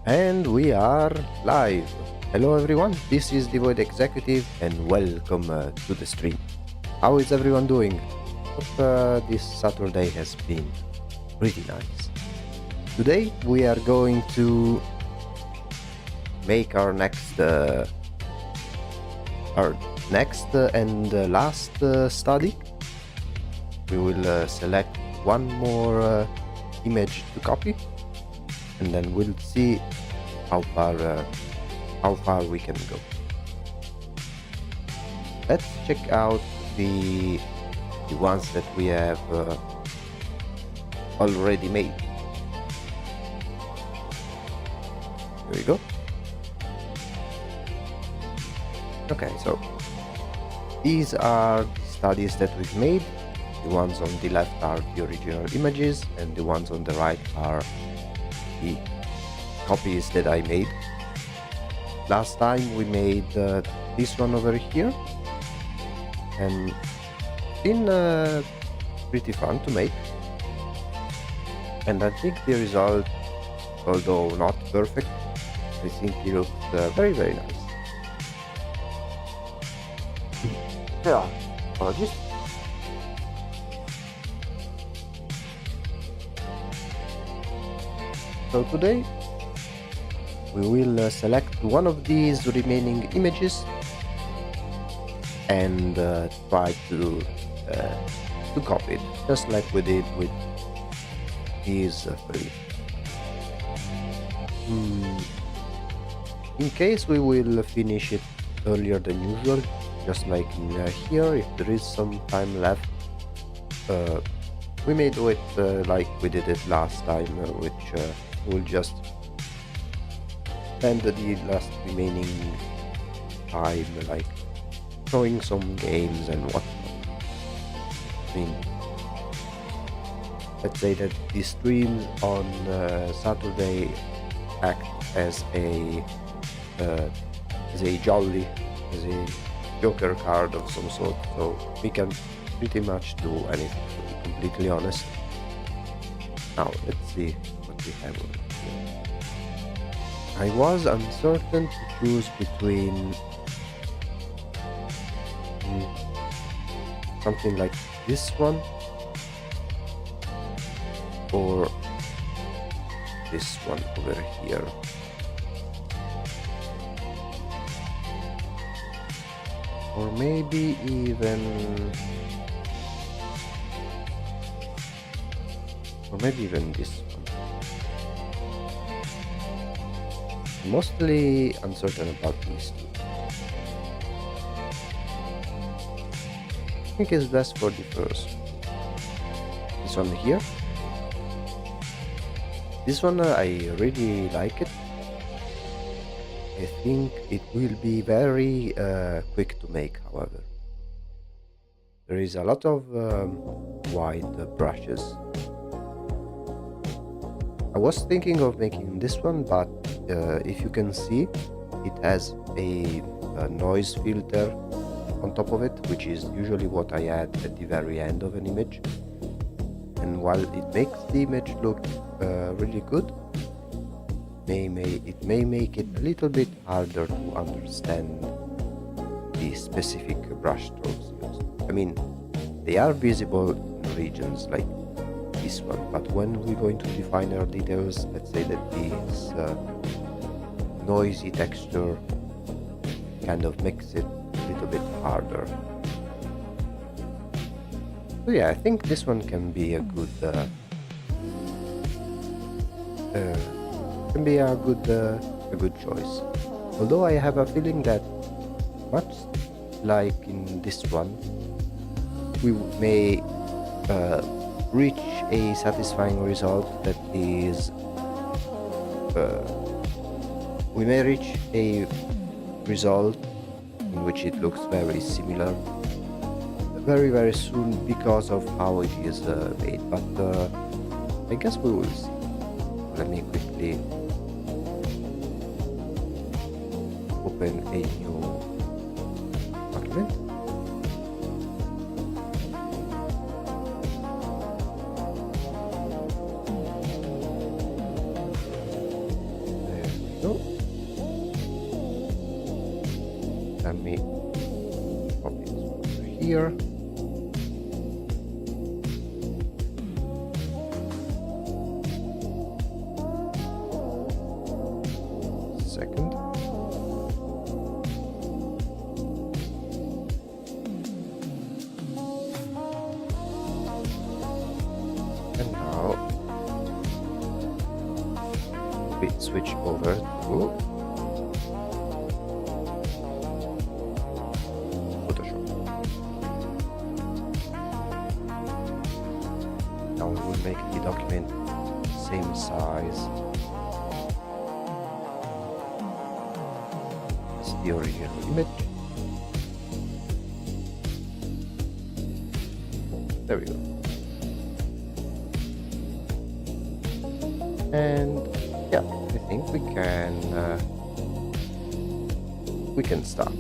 And we are live. Hello, everyone. This is the Void Executive, and welcome to the stream. How is everyone doing? Hope this Saturday has been pretty nice. Today, we are going to make our next and last study. We will select one more image to copy, and then we'll see how far we can go. Let's check out the ones that we have already made. Here we go. Okay, so these are the studies that we've made. The ones on the left are the original images, and the ones on the right are the copies that I made. Last time we made this one over here, and been pretty fun to make. And I think the result, although not perfect, I think it looks very, very nice. Yeah, apologies. So today we will select one of these remaining images and try to copy it, just like we did with these three. In case we will finish it earlier than usual, just like in here, if there is some time left, we may do it like we did it last time, which we'll just spend the last remaining time like showing some games and whatnot. I mean, let's say that the streams on Saturday act as a jolly, as a joker card of some sort, so we can pretty much do anything, to be completely honest. Now let's see what we have over here. I was uncertain to choose between something like this one or this one over here. Or maybe even this one. Mostly uncertain about these two. I think it's best for the first. This one here. This one I really like it. I think it will be very quick to make, however. There is a lot of wide brushes. I was thinking of making this one, but if you can see, it has a noise filter on top of it, which is usually what I add at the very end of an image. And while it makes the image look really good, it may make it a little bit harder to understand the specific brush strokes used. I mean, they are visible in regions like this one, but when we're going to define our details, let's say that this noisy texture kind of makes it a little bit harder. So yeah, I think this one can be a good choice. Although I have a feeling that, much like in this one, we may reach a satisfying result that is we may reach a result in which it looks very similar very, very soon because of how it is made, but I guess we will see. Let me quickly open a new document. here. Second. And now we switch over to Photoshop. Now we will make the document same size as the original image. There we go. And yeah, I think we can start.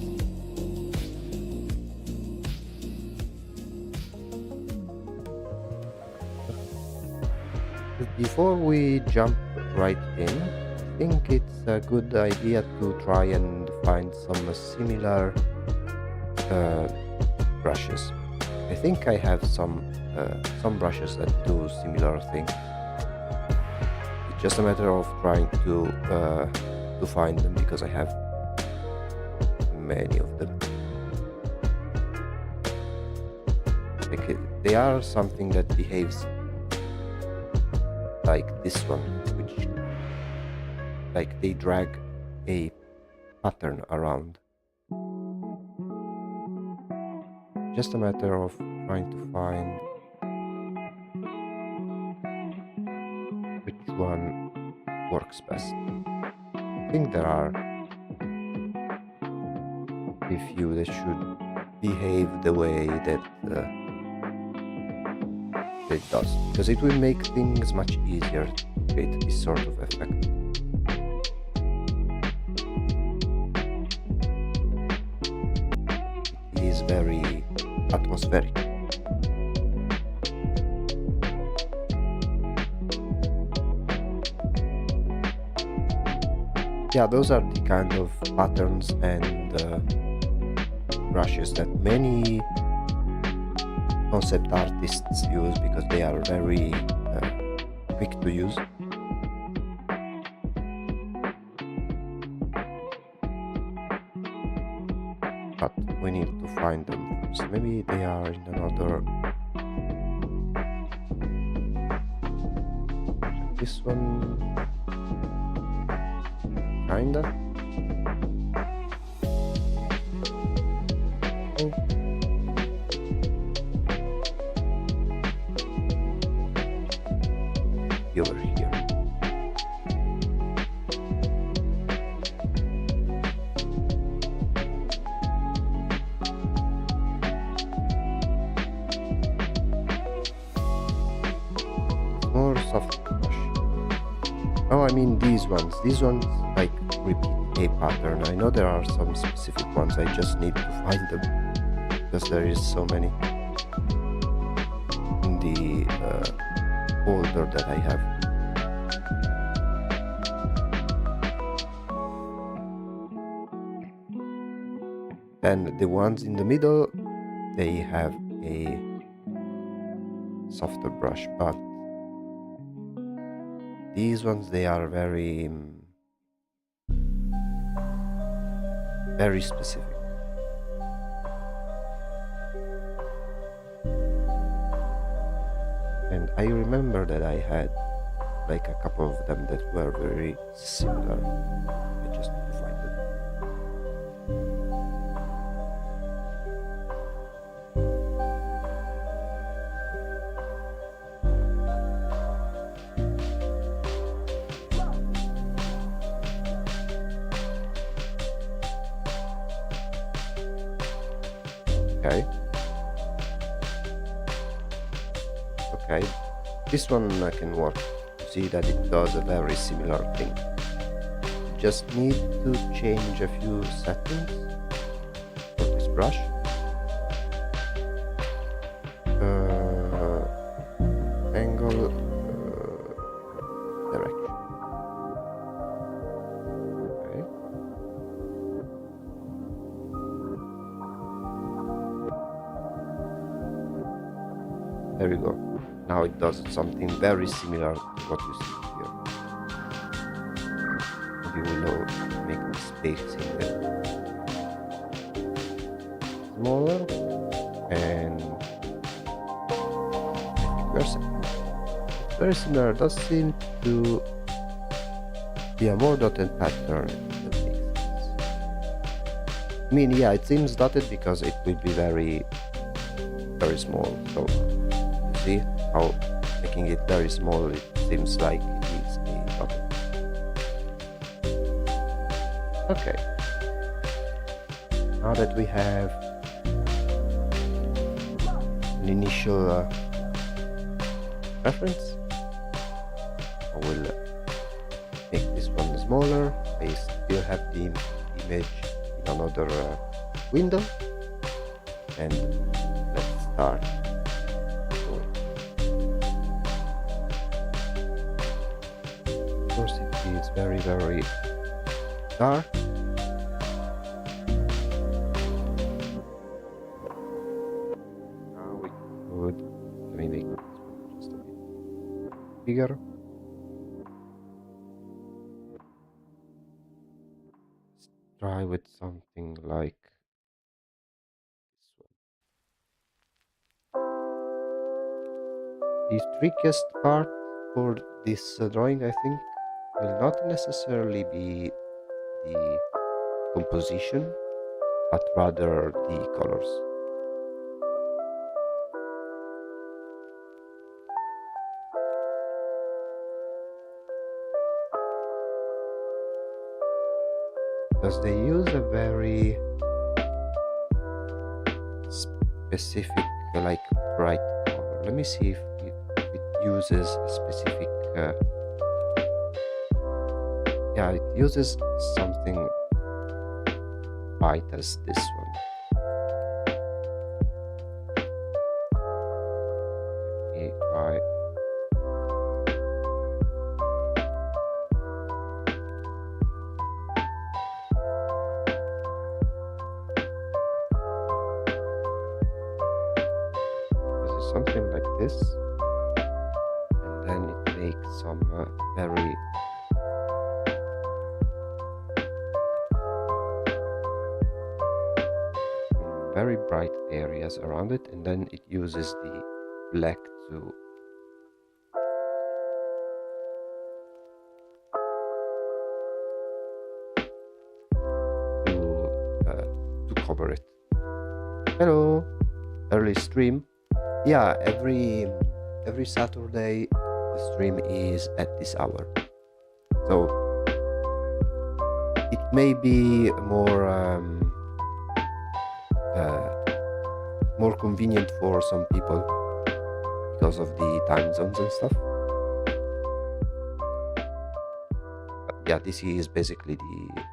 Before we jump right in, I think it's a good idea to try and find some similar brushes. I think I have some brushes that do similar things. It's just a matter of trying to find them, because I have many of them. Like they are something that behaves like this one, which like they drag a pattern around. Just a matter of trying to find which one works best. I think there are a few that should behave the way that it does, because it will make things much easier to create this sort of effect. It is very atmospheric. Yeah, those are the kind of patterns and brushes that many concept artists use, because they are very quick to use. But we need to find them first. Maybe they are in another. This one, kinda. Oh. Over here. More soft brush. Oh, I mean these ones. These ones like repeat a pattern. I know there are some specific ones. I just need to find them, because there is so many in the folder that I have. And the ones in the middle, they have a softer brush, but these ones, they are very very specific. And I remember that I had like a couple of them that were very similar. I just need to find them. Okay. Okay. This one can work. You see that it does a very similar thing. Just need to change a few settings for this brush. Angle, direction. Okay. There you go. Now it does something very similar to what you see here. Maybe we'll make the spacing smaller, and very similar. It does seem to be a more dotted pattern. I mean, yeah, it seems dotted because it will be very, very small. So you see how making it very small, it seems like it's a dotted. Okay. Now that we have an initial reference, I will make this one smaller. I still have the image in another window, and let's start. Of course, it is very, very dark. Now we could, let me make this one just a bit bigger. Let's try with something like this one. The trickiest part for this drawing, I think, will not necessarily be the composition, but rather the colors. Because they use a very specific, like, bright color. Let me see if it uses a specific yeah, it uses something bright as this one. Let me try. Uses something like this, and then it makes some very bright areas around it, and then it uses the black to cover it. Hello, early stream. Yeah, every Saturday the stream is at this hour, so it may be more convenient for some people because of the time zones and stuff. But yeah, this is basically the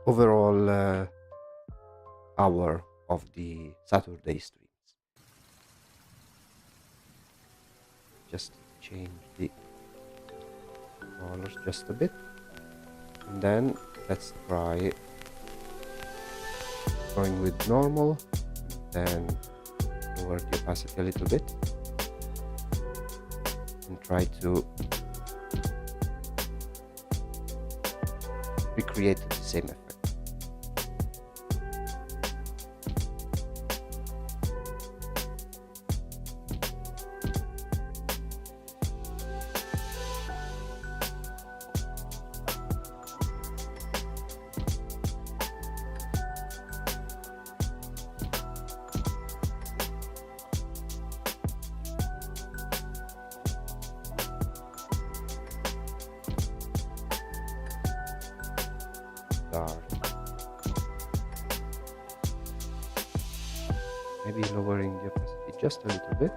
overall hour of the Saturday streams. Just change the colors just a bit, and then let's try going with normal, then lower the opacity a little bit, and try to recreate the same effect. Maybe lowering the opacity just a little bit.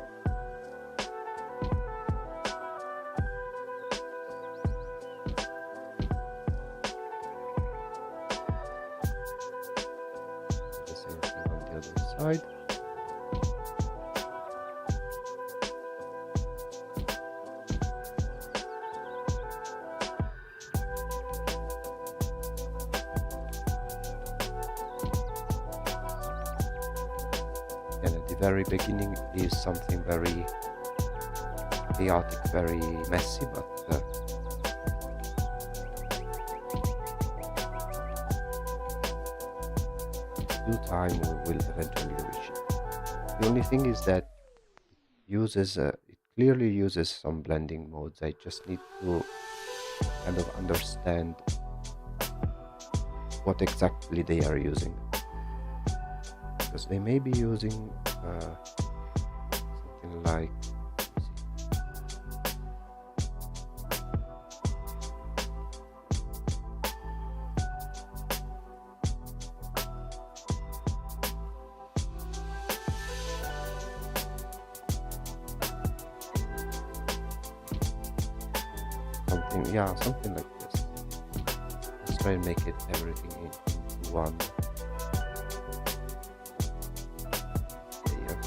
The same thing on the other side. very beginning is something very chaotic, very messy, but due time we will eventually reach it. The only thing is that it clearly uses some blending modes. I just need to kind of understand what exactly they are using, because they may be using something like, something like this. Let's try and make it everything into one layer.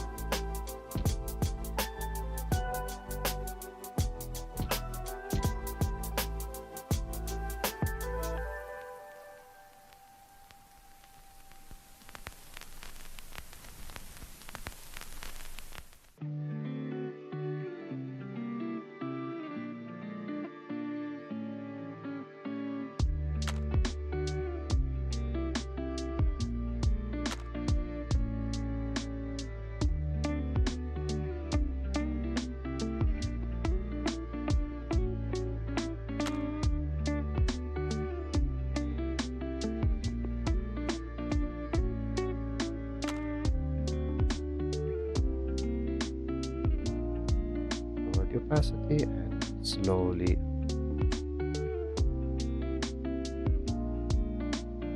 Lower the opacity and slowly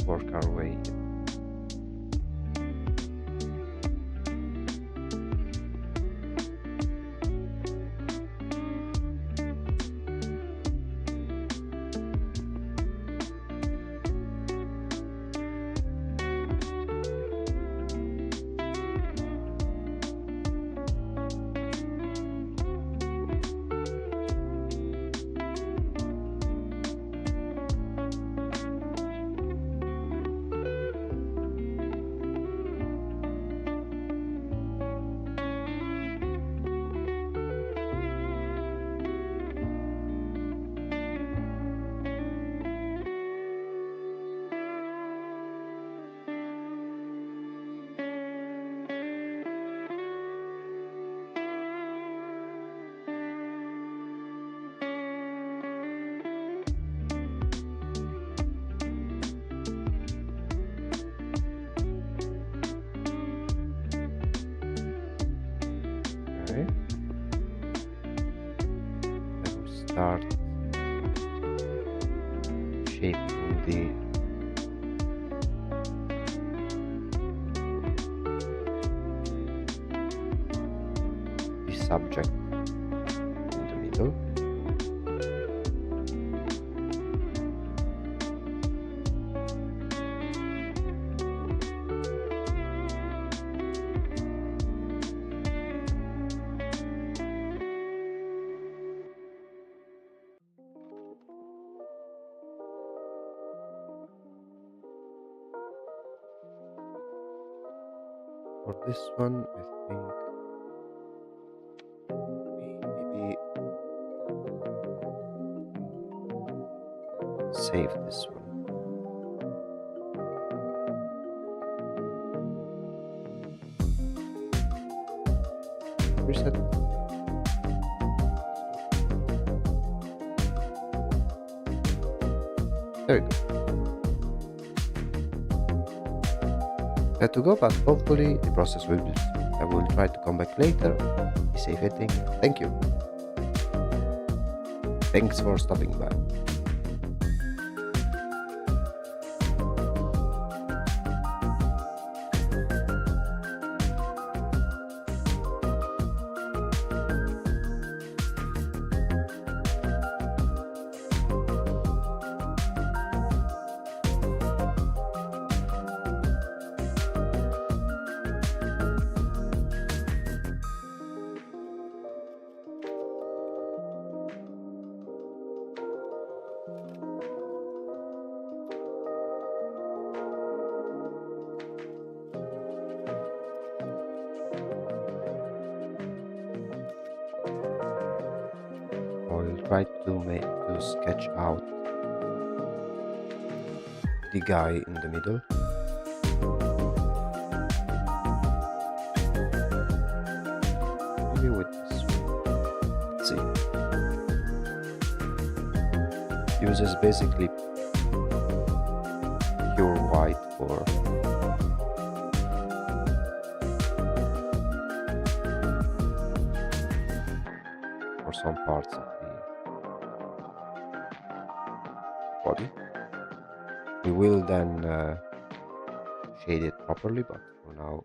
work our way in. Okay. Then we start shaping the subject in the middle. For this one, I think maybe save this one. Reset. There we go. Had to go, but hopefully the process will be smooth. I will try to come back later. Be safe eating. Thank you. Thanks for stopping by. try to sketch out the guy in the middle. Maybe with this one. Let's see. Uses basically pure white for some parts of the body. We will then shade it properly, but for now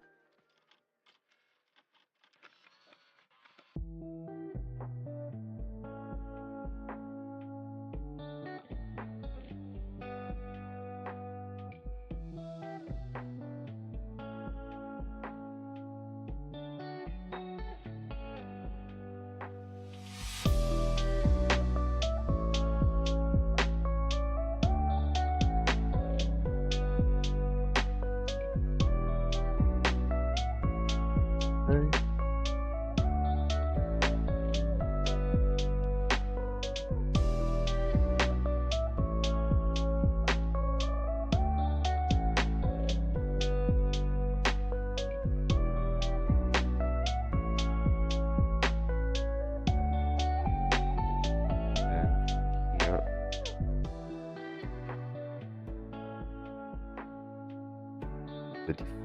the different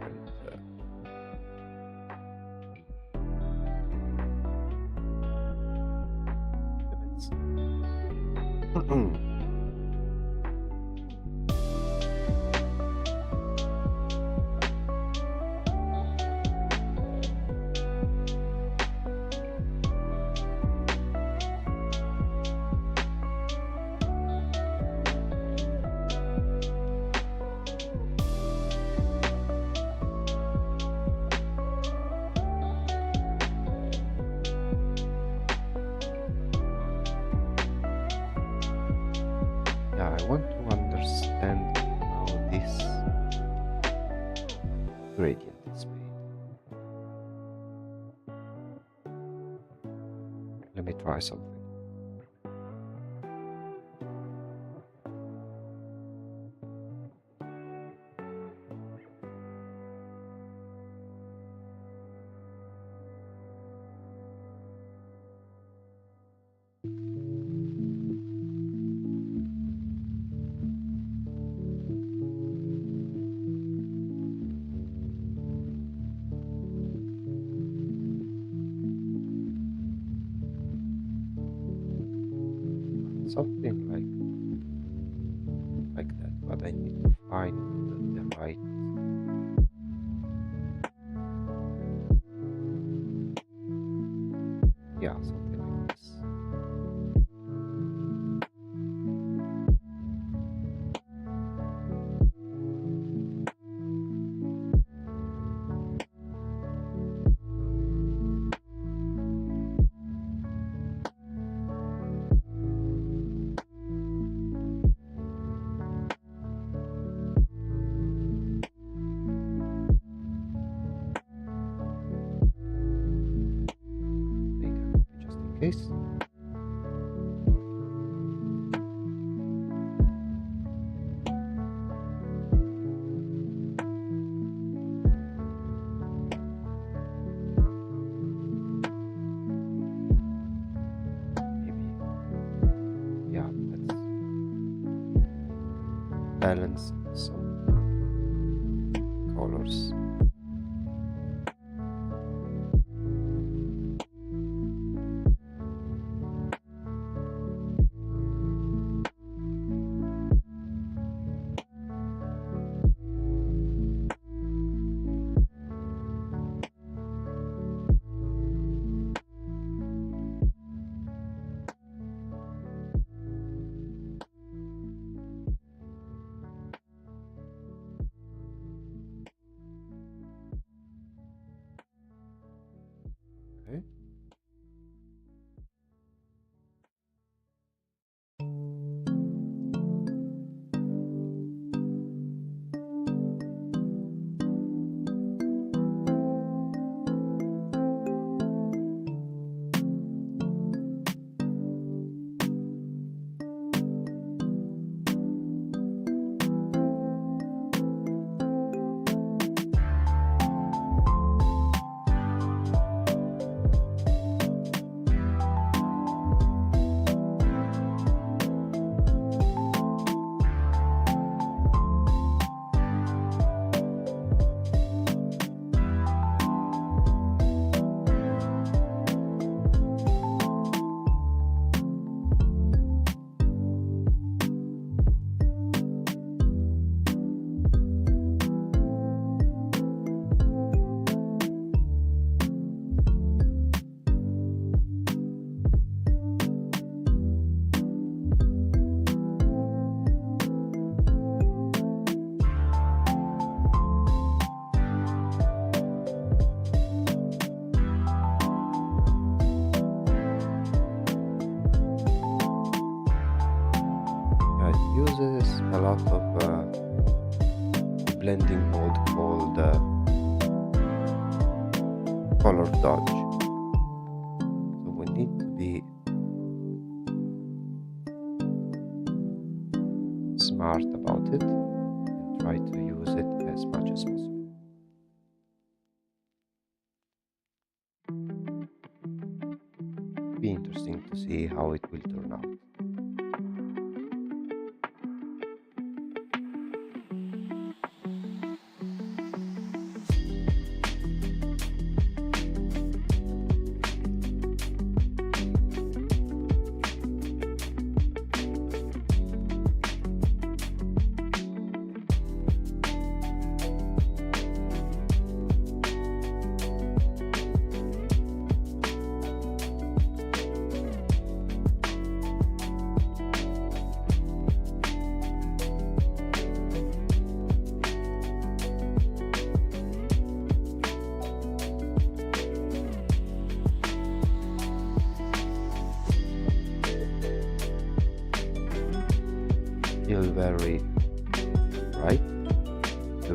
elements. Yeah, I want to understand how this gradient is made. Let me try something. Something like that, but I need to find the right. Yeah, something like this. Make a copy just in case. Yeah, let's balance some colors. out of blending mode called color dodge. So we need to be smart about it and try to use it as much as possible. Be interesting to see how it will turn out. Still very bright to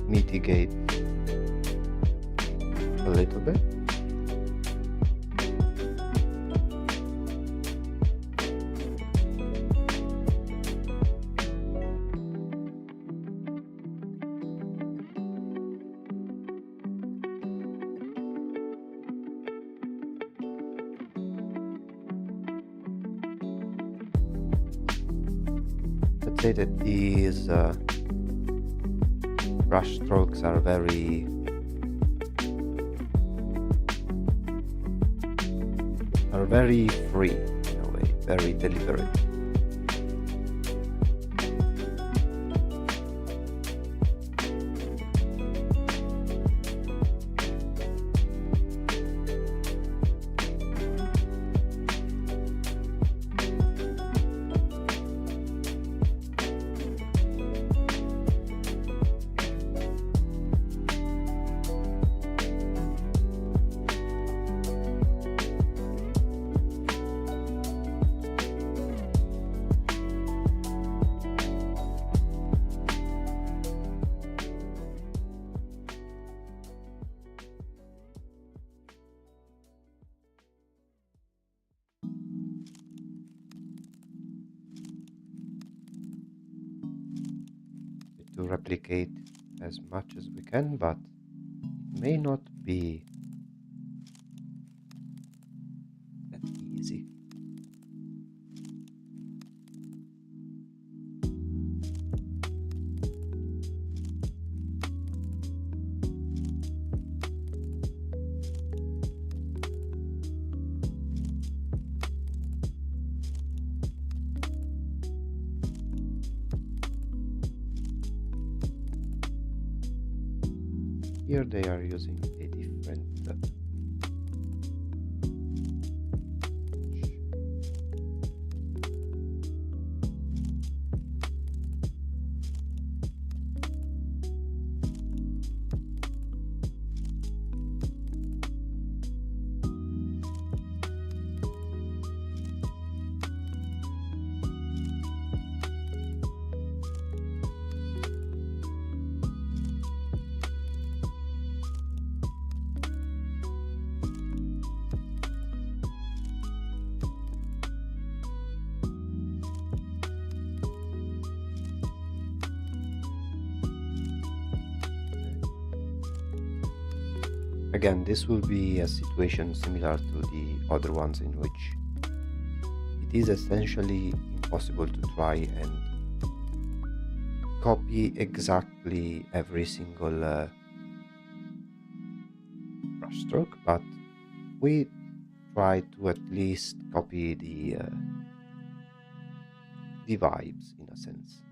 mitigate a little bit. Let's say that these brush strokes are very free in a way, very deliberate. To replicate as much as we can, but it may not be that easy. Here they are using a different Again, this will be a situation similar to the other ones in which it is essentially impossible to try and copy exactly every single brushstroke, but we try to at least copy the vibes in a sense.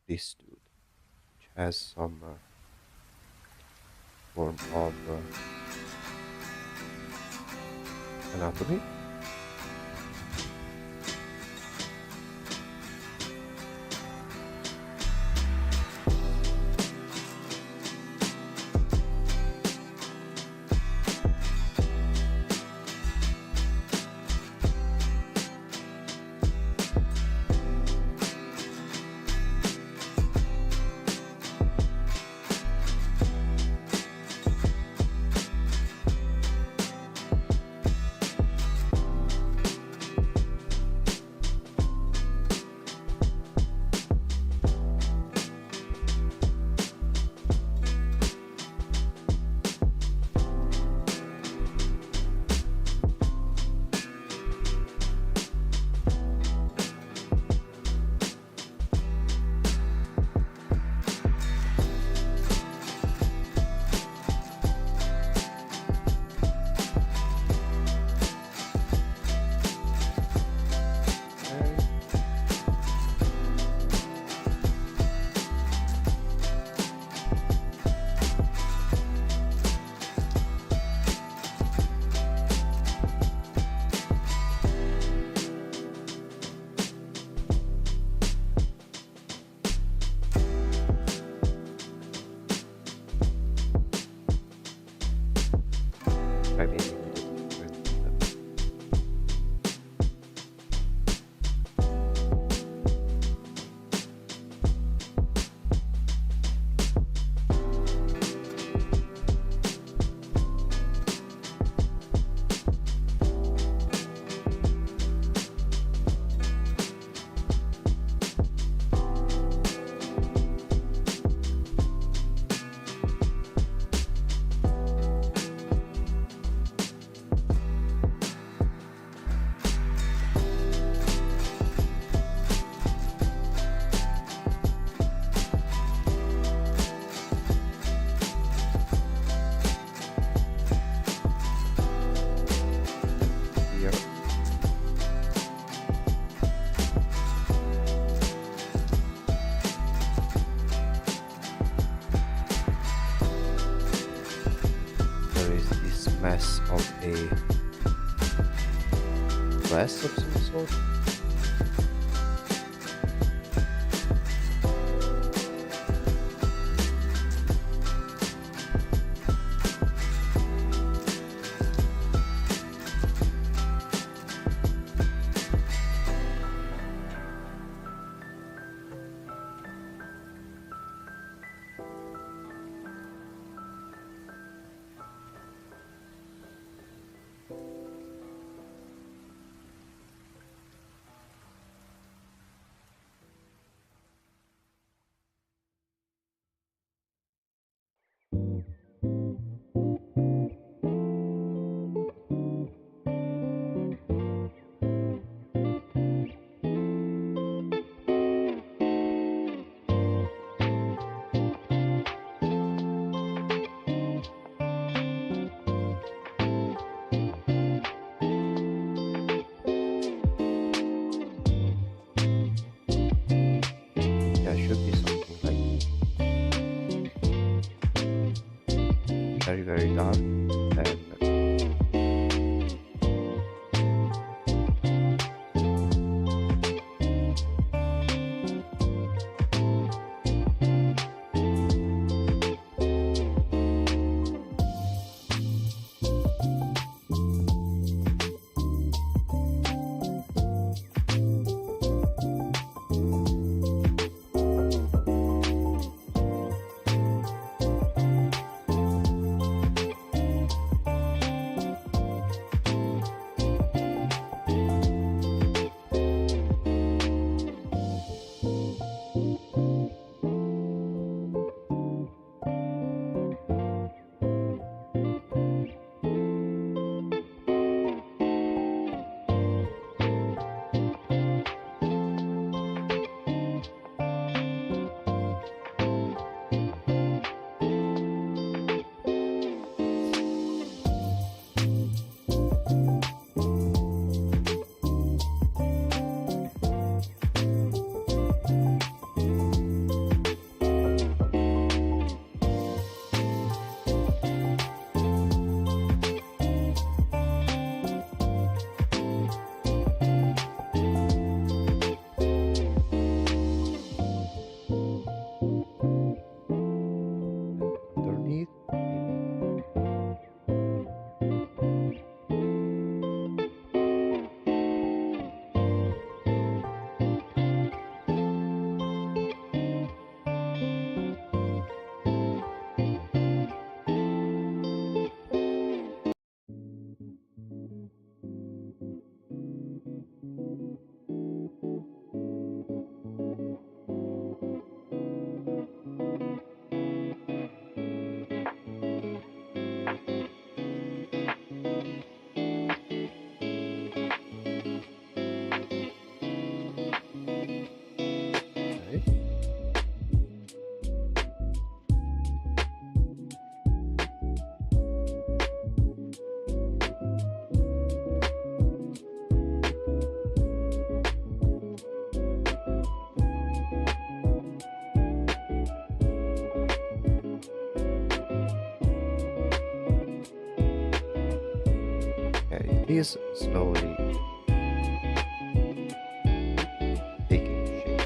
this dude, which has some form of anatomy. I mean, here. There is this mess of a dress of some sort. Yeah, should be something like very, very dark. Then is slowly taking shape.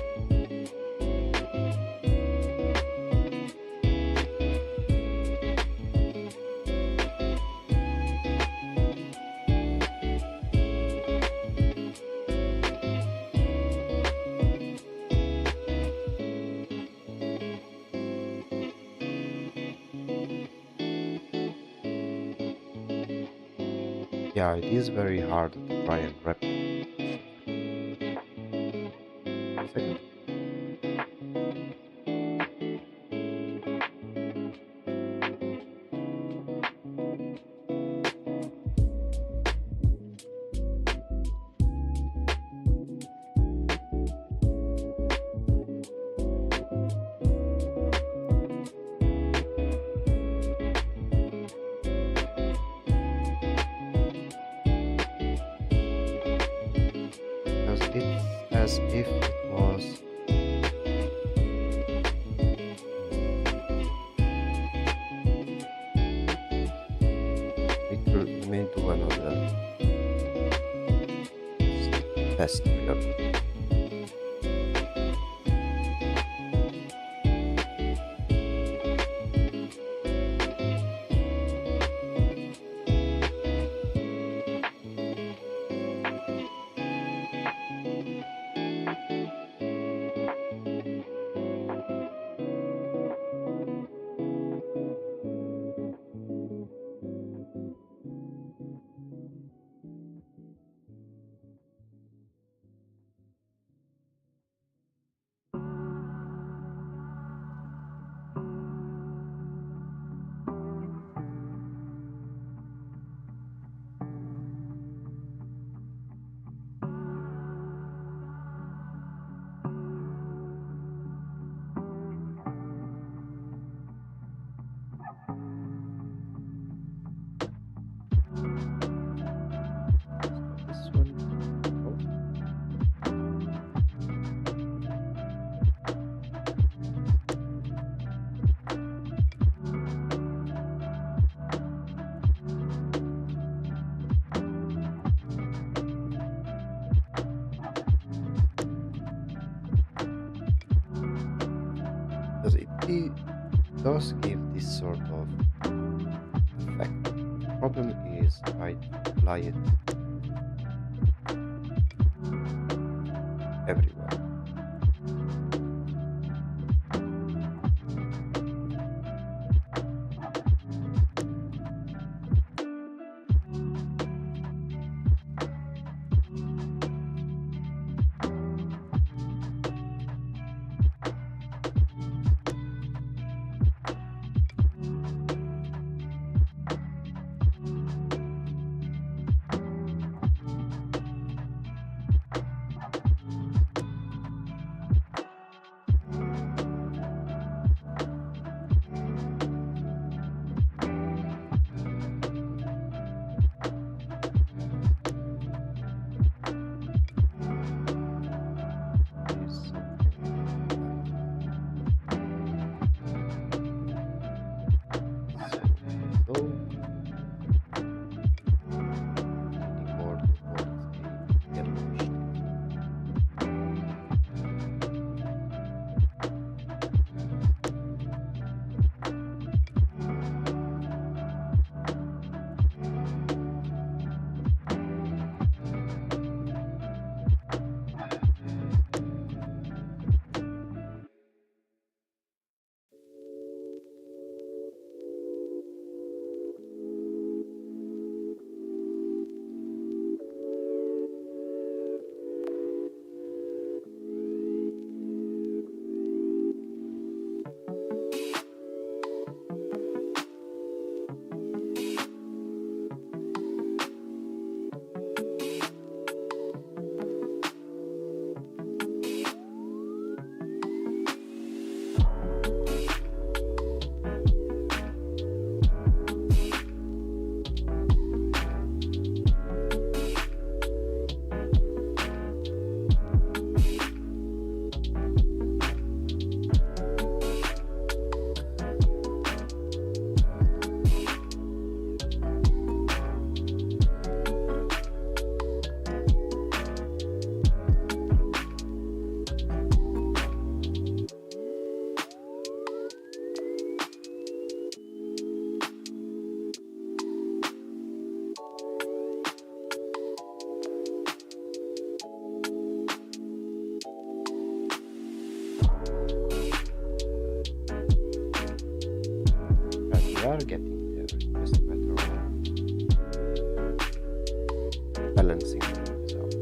Yeah, it is very hard to try and replicate this effect. Second, because it's as if it was we may do another test here. This one. Because it does give this sort of effect. The problem is I apply it everywhere. are getting there. It's just a matter of balancing things out.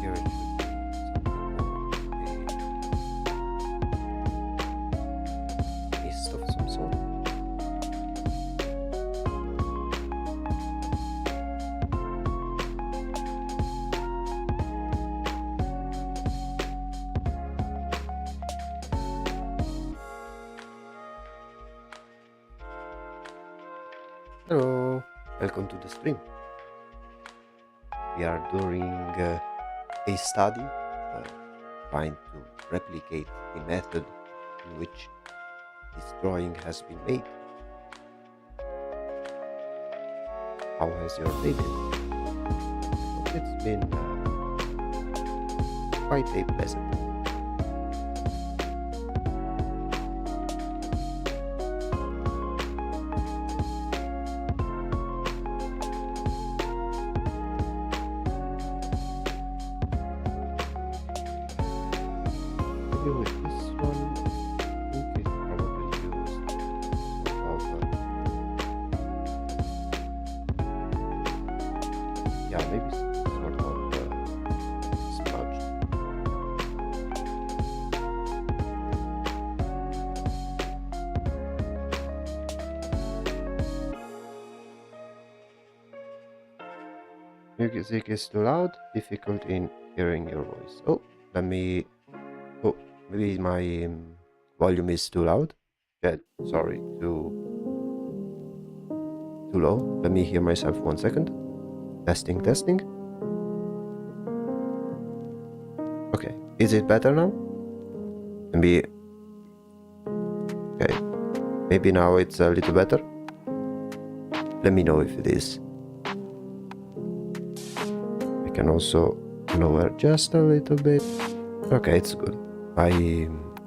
Here it should be something more a mist of some sort. Hello, welcome to the stream. We are doing a study trying to replicate the method in which this drawing has been made. How has your day been? I hope it's been quite a pleasant one. Maybe with this one, I think it's probably used sort of, yeah, maybe sort of smudged. Music is too loud, difficult in hearing your voice. Oh, let me. Oh, maybe my volume is too loud. Yeah, sorry, too low. Let me hear myself 1 second. Testing, testing. Okay, is it better now? Maybe. Okay, maybe now it's a little better. Let me know if it is. I can also lower just a little bit. Okay, it's good. I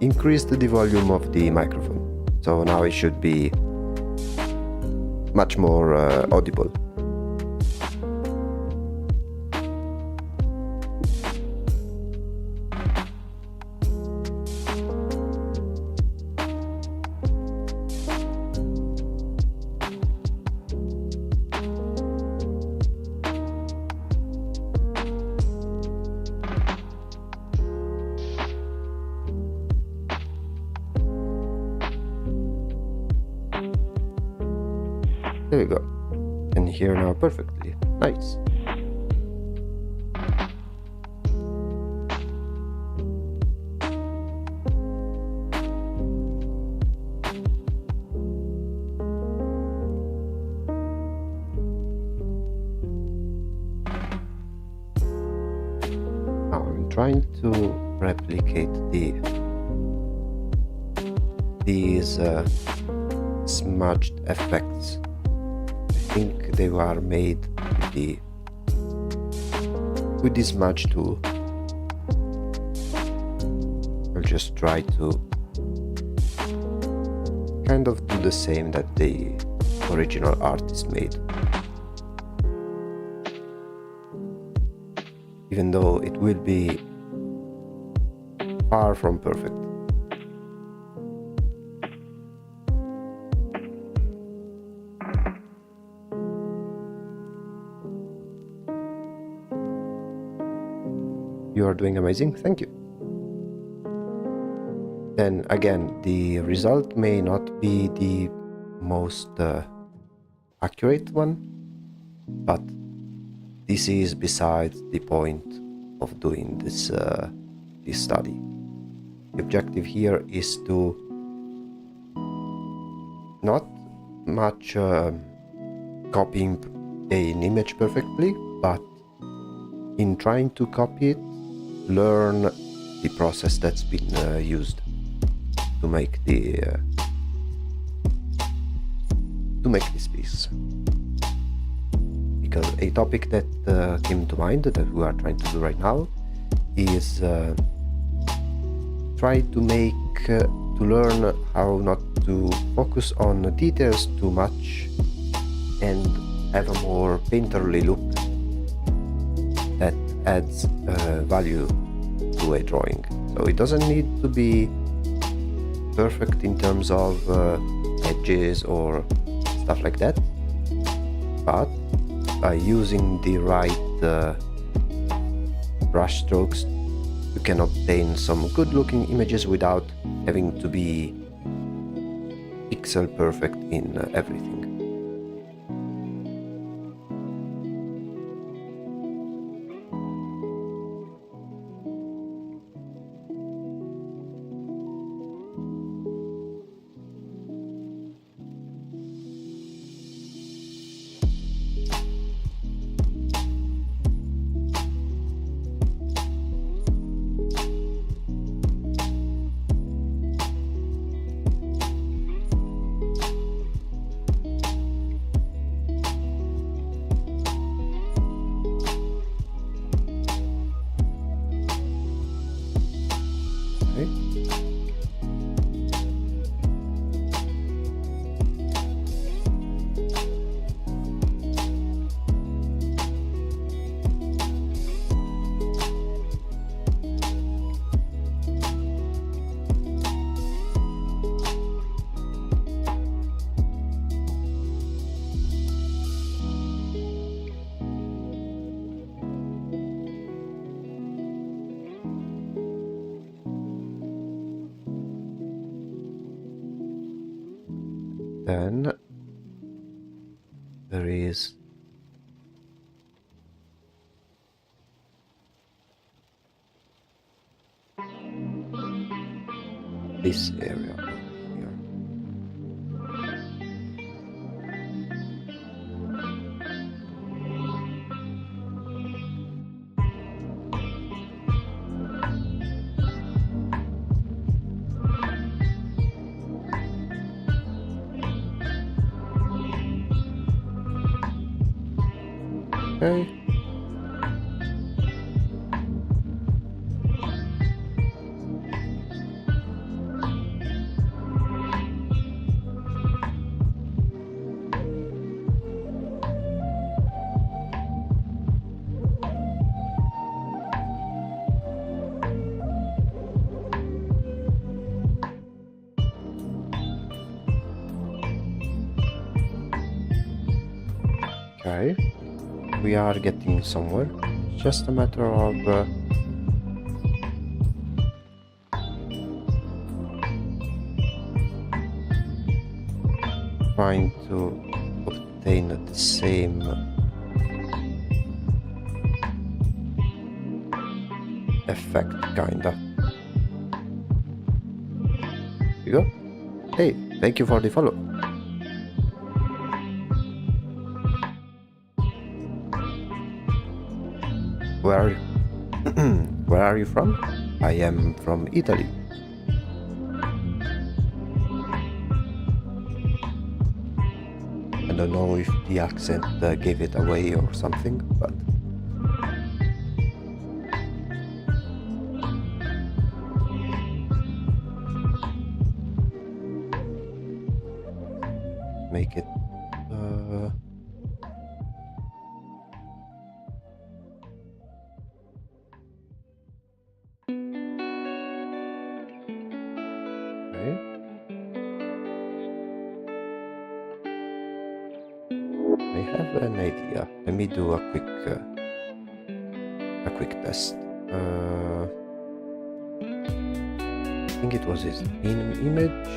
increased the volume of the microphone, so now it should be much more audible. There we go. Can hear now perfectly. Nice. Now I'm trying to replicate these smudged effects think they were made with this Smudge tool. I'll just try to kind of do the same that the original artist made, even though it will be far from perfect. You are doing amazing, thank you. Then again, the result may not be the most accurate one, but this is besides the point of doing this study. The objective here is to not much copying an image perfectly, but in trying to copy it, learn the process that's been used to make this piece. Because a topic that came to mind that we are trying to do right now is try to learn how not to focus on details too much and have a more painterly look that adds value to a drawing. So it doesn't need to be perfect in terms of edges or stuff like that, but by using the right brush strokes, you can obtain some good looking images without having to be pixel perfect in everything. Then there is this area here. Okay. Okay, we are getting somewhere. It's just a matter of trying to obtain the same effect, kinda. Here you go. Hey, thank you for the follow. Where are you from? I am from Italy. And don't know if the accent gave it away or something, but make it okay. I have an idea. Let me do a quick test. I think it was his image.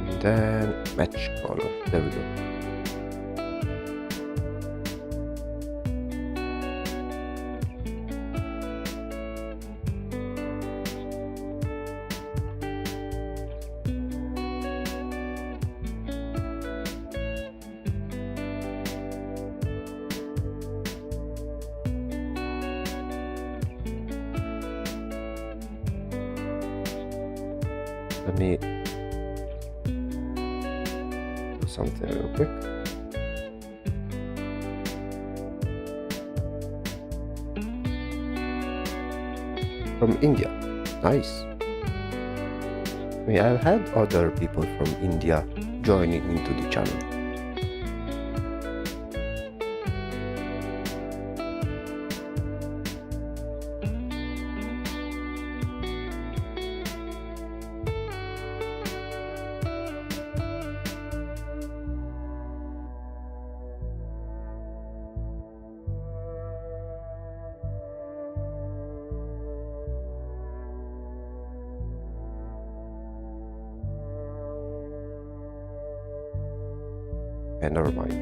And then match color. There we go. Let me do something real quick. From India. Nice. I mean, I've had other people from India joining into the channel. Okay, never mind.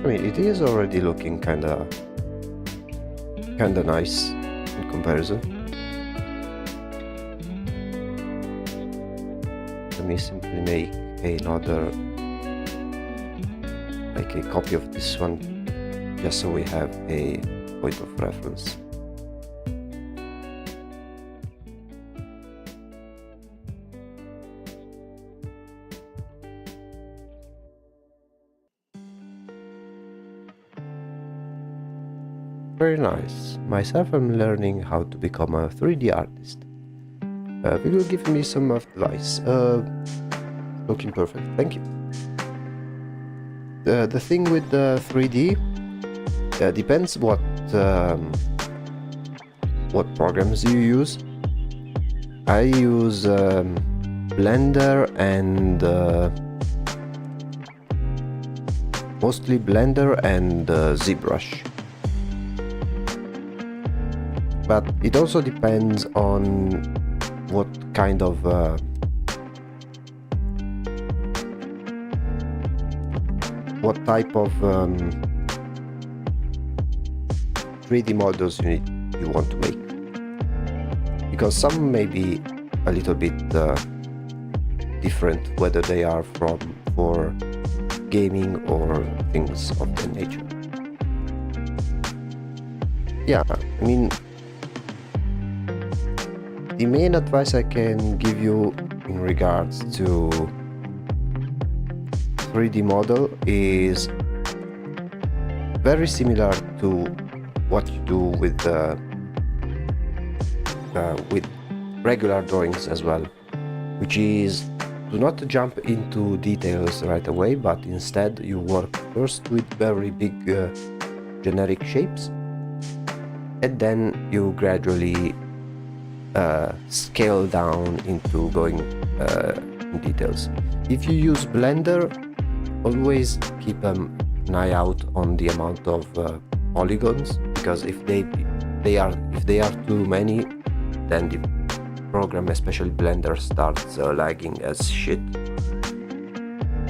I mean, it is already looking kinda nice in comparison. Let me simply make another, like a copy of this one, just so we have a point of reference. Very nice. Myself, I'm learning how to become a 3D artist. Will you give me some advice? Looking perfect, thank you. The thing with the 3D depends what programs you use. I use Blender and mostly Blender and ZBrush. But it also depends on what kind of what type of 3D models you want to make, because some may be a little bit different, whether they are for gaming or things of that nature. Yeah, I mean, the main advice I can give you in regards to 3D model is very similar to what you do with regular drawings as well, which is do not jump into details right away, but instead you work first with very big generic shapes, and then you gradually scale down into going in details. If you use Blender, always keep an eye out on the amount of polygons, because if they are too many, then the program, especially Blender, starts lagging as shit.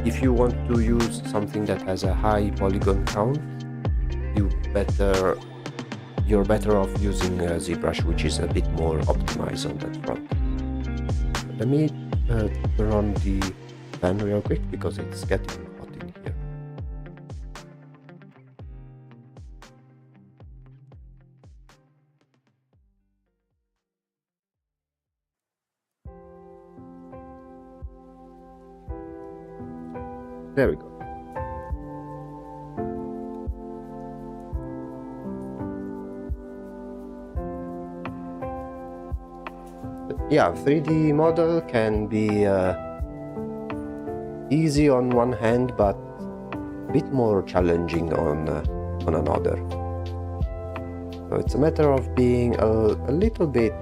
If you want to use something that has a high polygon count, you're better off using ZBrush, which is a bit more optimized on that front. Let me turn on the fan real quick because it's getting hot in here. There we go. Yeah, 3D model can be easy on one hand, but a bit more challenging on another. So it's a matter of being a little bit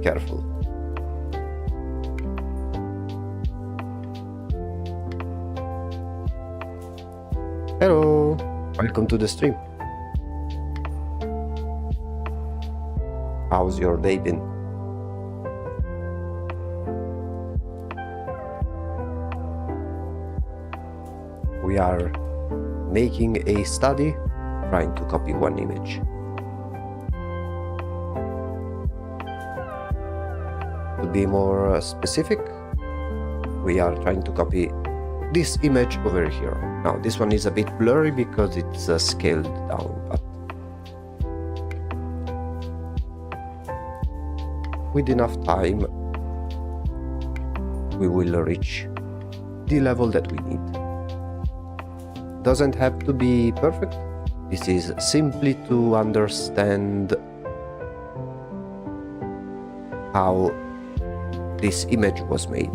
careful. Hello, welcome to the stream. How's your day been? We are making a study trying to copy one image. To be more specific, we are trying to copy this image over here. Now this one is a bit blurry because it's scaled down, but with enough time we will reach the level that we need. Doesn't have to be perfect. This is simply to understand how this image was made.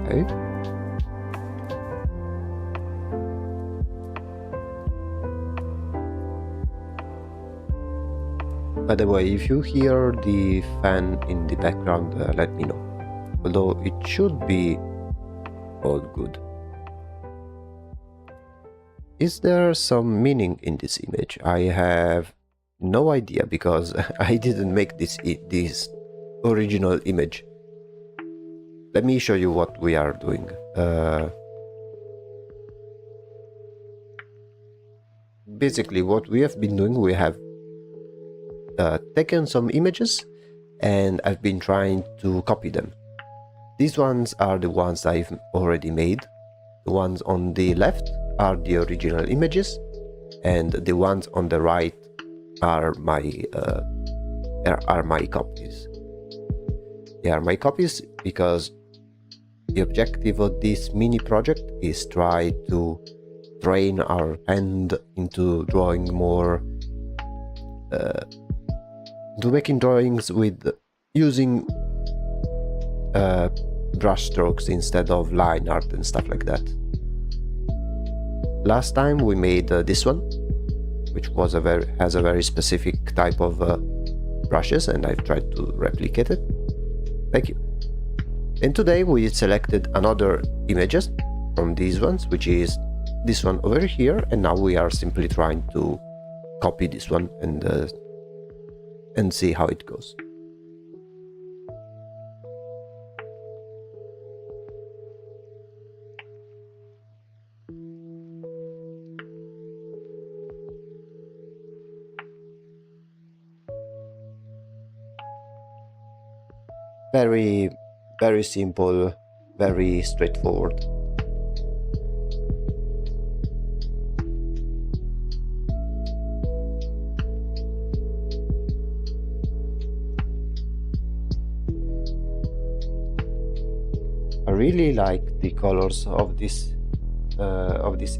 Okay. By the way, if you hear the fan in the background, let me know. Although it should be all good. Is there some meaning in this image? I have no idea because I didn't make this original image. Let me show you what we are doing. Basically, what we have been doing, we have taken some images and I've been trying to copy them. These ones are the ones I've already made. The ones on the left are the original images, and the ones on the right are my copies. They are my copies because the objective of this mini project is try to train our hand into drawing more, to making drawings with using brush strokes instead of line art and stuff like that. Last time we made this one, which was has a very specific type of brushes, and I've tried to replicate it. Thank you. And today we selected another images from these ones, which is this one over here, and now we are simply trying to copy this one and see how it goes. Very, very simple, very straightforward. I really like the colors of this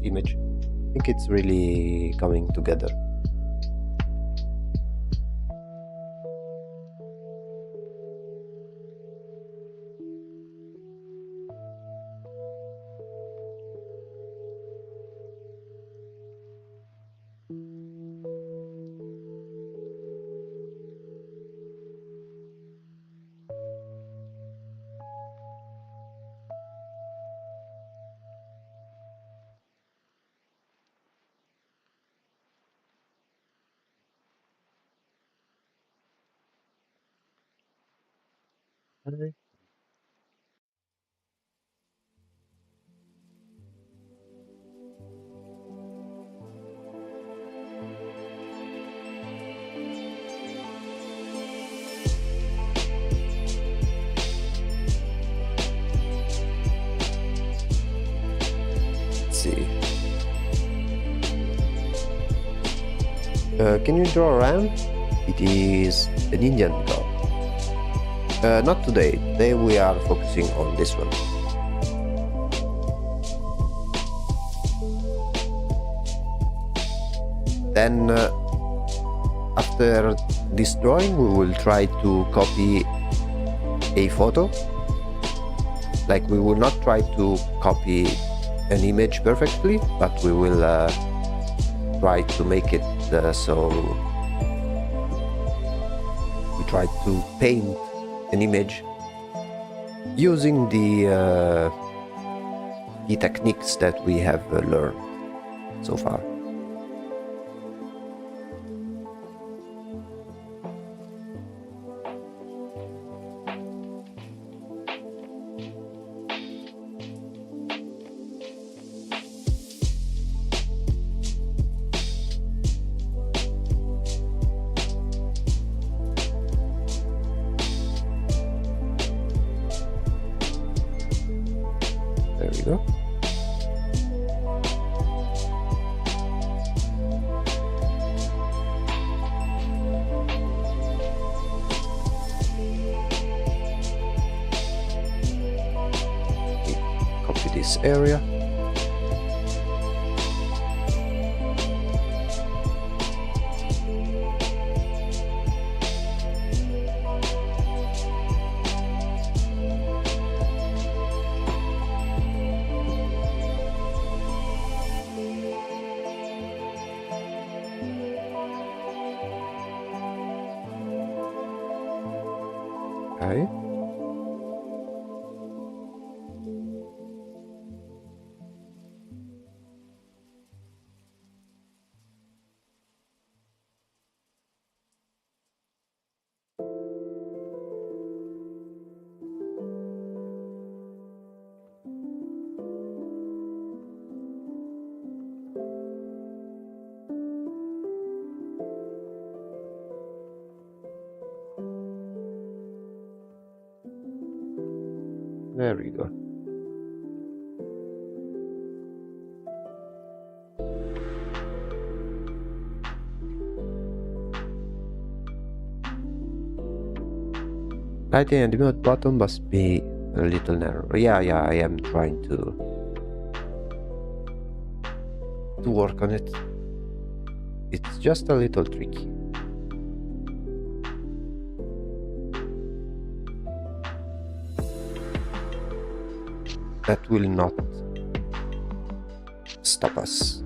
image. I think it's really coming together. see. Can you draw a ram? It is an Indian god. Not today. Today we are focusing on this one. Then after this drawing we will try to copy a photo. Like, we will not try to copy an image perfectly, but we will try to make it so we try to paint an image using the techniques that we have learned so far. There we go. Copy this area. Okay. There we go. Lighting and the mute button must be a little narrow. Yeah, I am trying to work on it. It's just a little tricky. That will not stop us.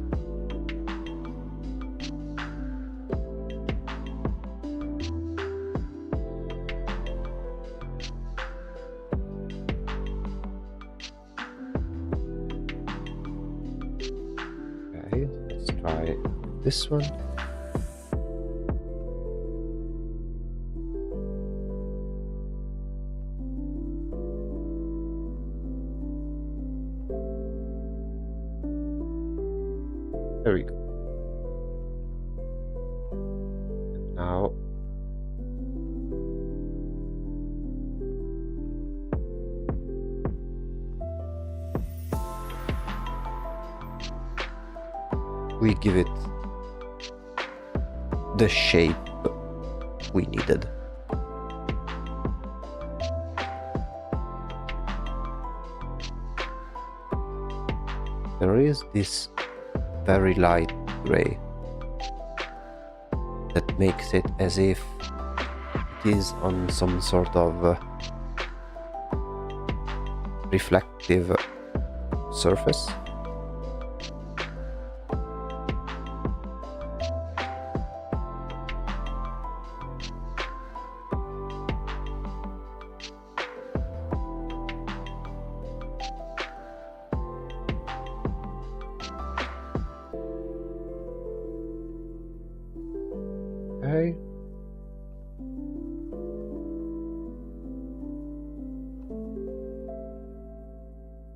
Okay, let's try this one. There we go. And now we give it the shape we needed. There is this very light gray that makes it as if it is on some sort of reflective surface. Okay.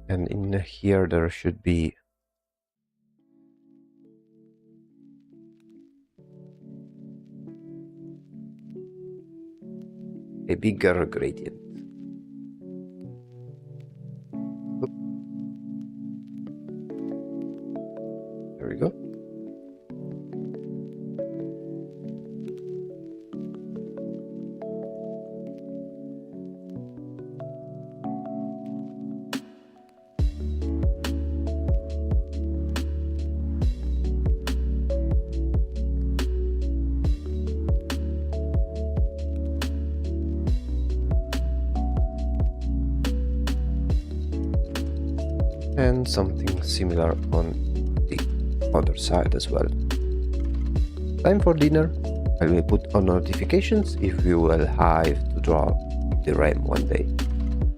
And in here there should be a bigger gradient. we go. And something similar on the other side as well. Time for dinner. I will put on notifications if you will have to draw the RAM one day.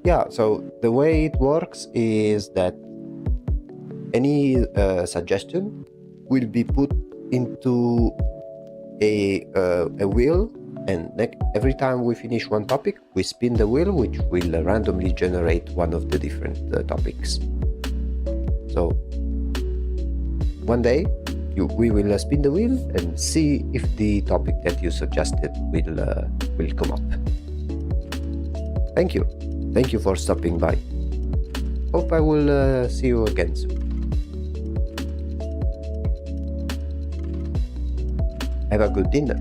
Yeah, so the way it works is that any suggestion will be put into a wheel, and every time we finish one topic, we spin the wheel, which will randomly generate one of the different topics. So one day we will spin the wheel and see if the topic that you suggested will come up. Thank you for stopping by. Hope I will see you again soon. Have a good dinner.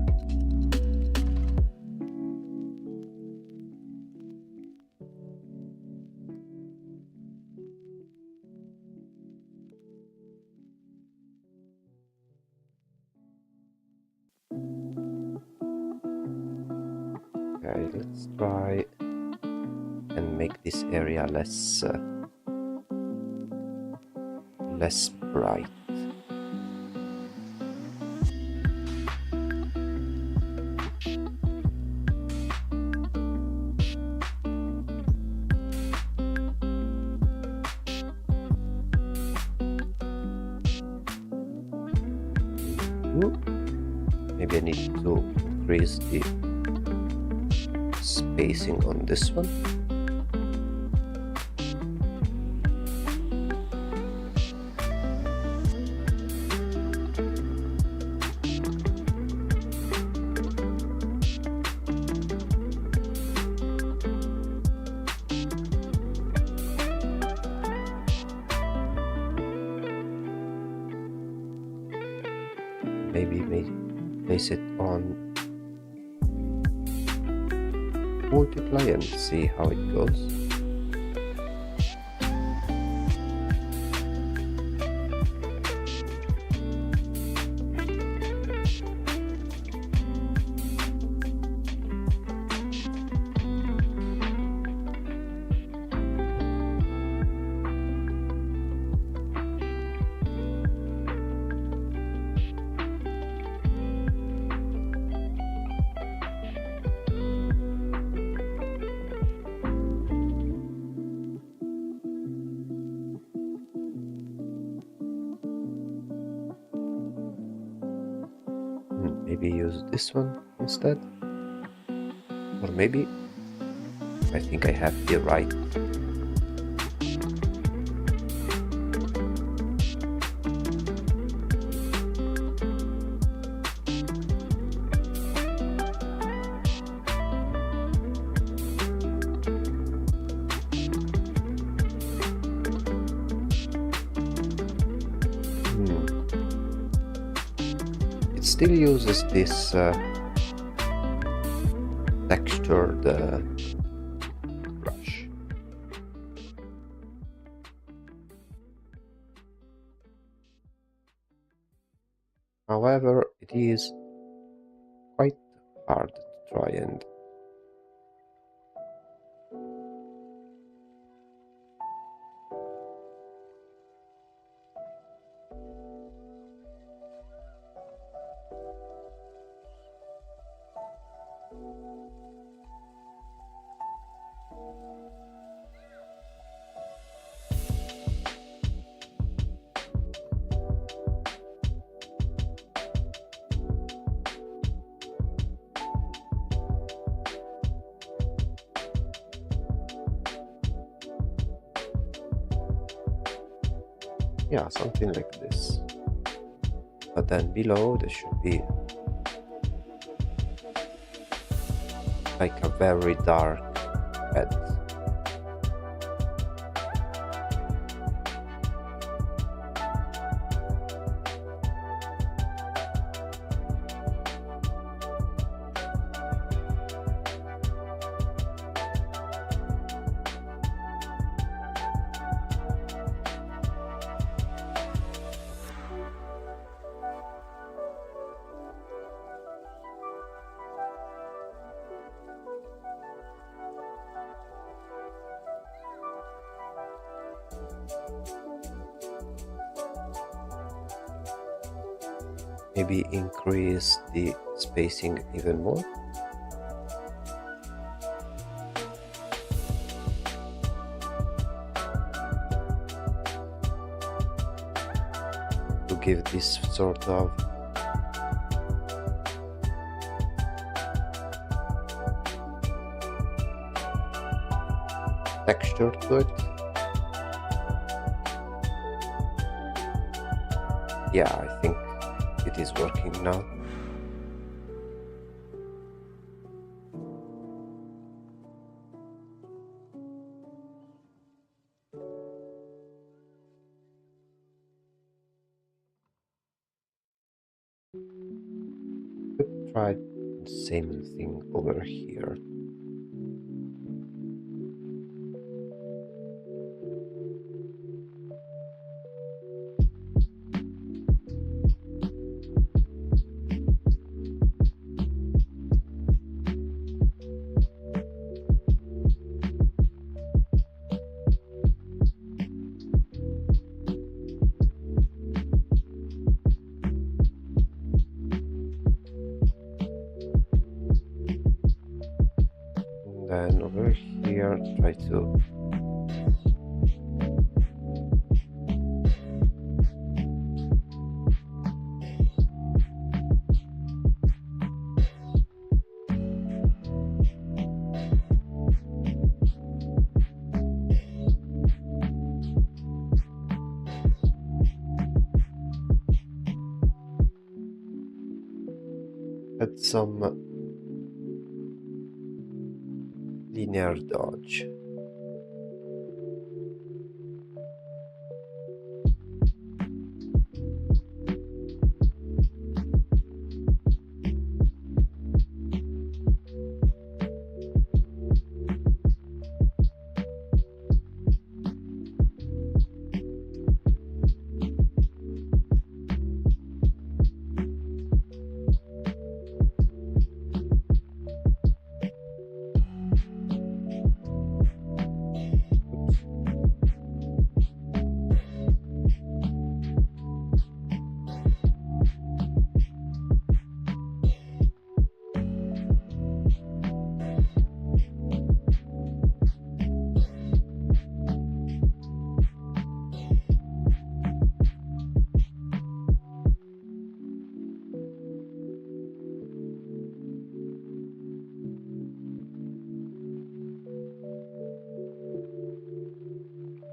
Okay, let's try and make this area less bright. Maybe I need to increase the spacing on this one. Maybe place it on multiply and see how it goes. Maybe use this one instead, or maybe I think I have the right. Still uses this textured brush. However, it is quite hard to try and yeah, something like this. But then below there should be like a very dark red. maybe increase the spacing even more. To give this sort of texture to it. Yeah, I think it is working now. Could try the same thing over here. Then over here, try to add some linear dodge.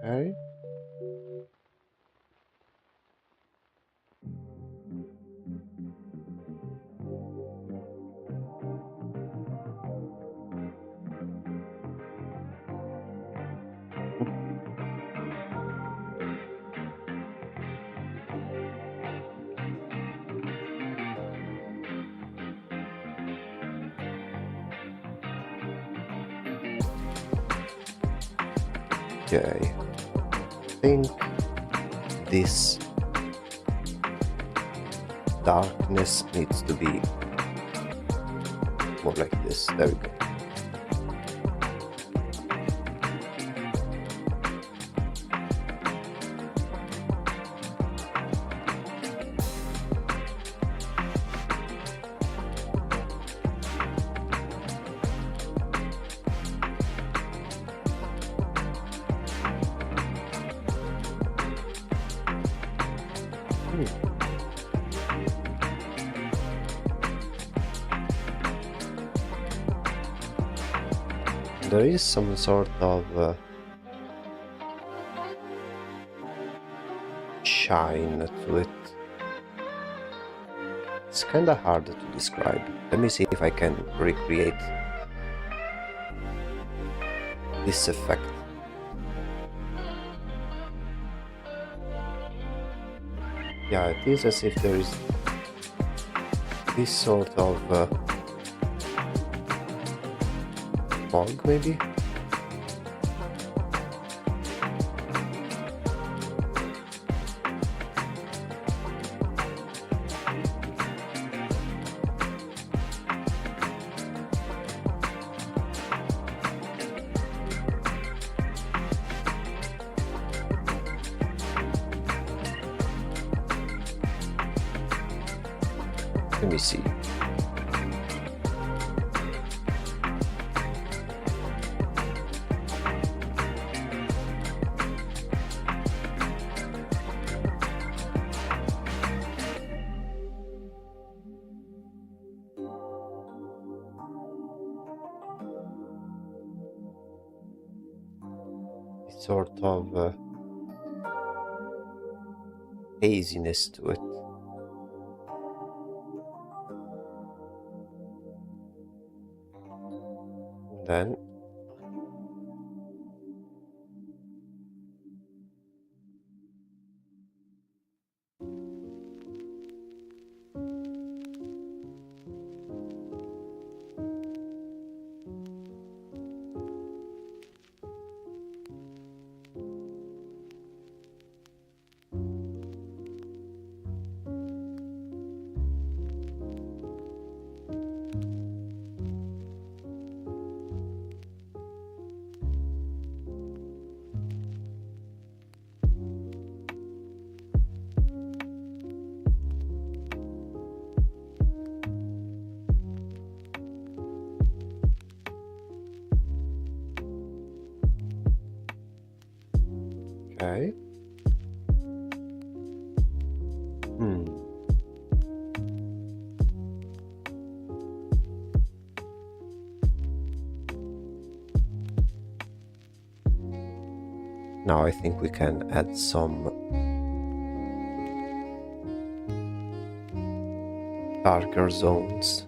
Okay. Okay. I think this darkness needs to be more like this. There we go. There is some sort of shine to it. It's kinda hard to describe. Let me see if I can recreate this effect. Yeah, it is as if there is this sort of fog, maybe? Let me see. It's sort of haziness to it. Then okay. Now I think we can add some darker zones.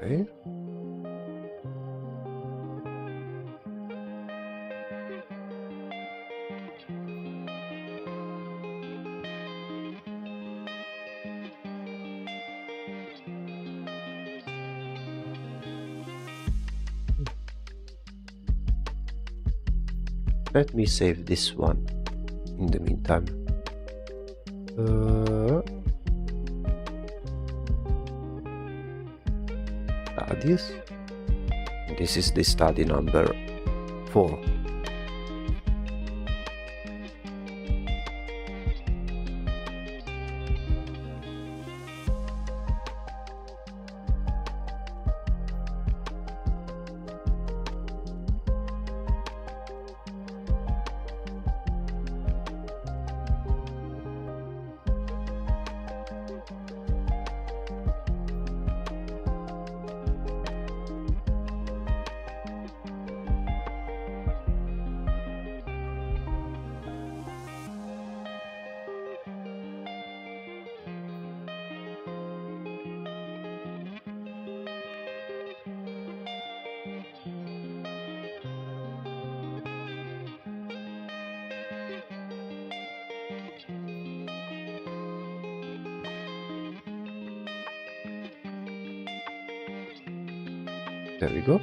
Okay. Let me save this one in the meantime. Studies. This is the study number 4. There we go.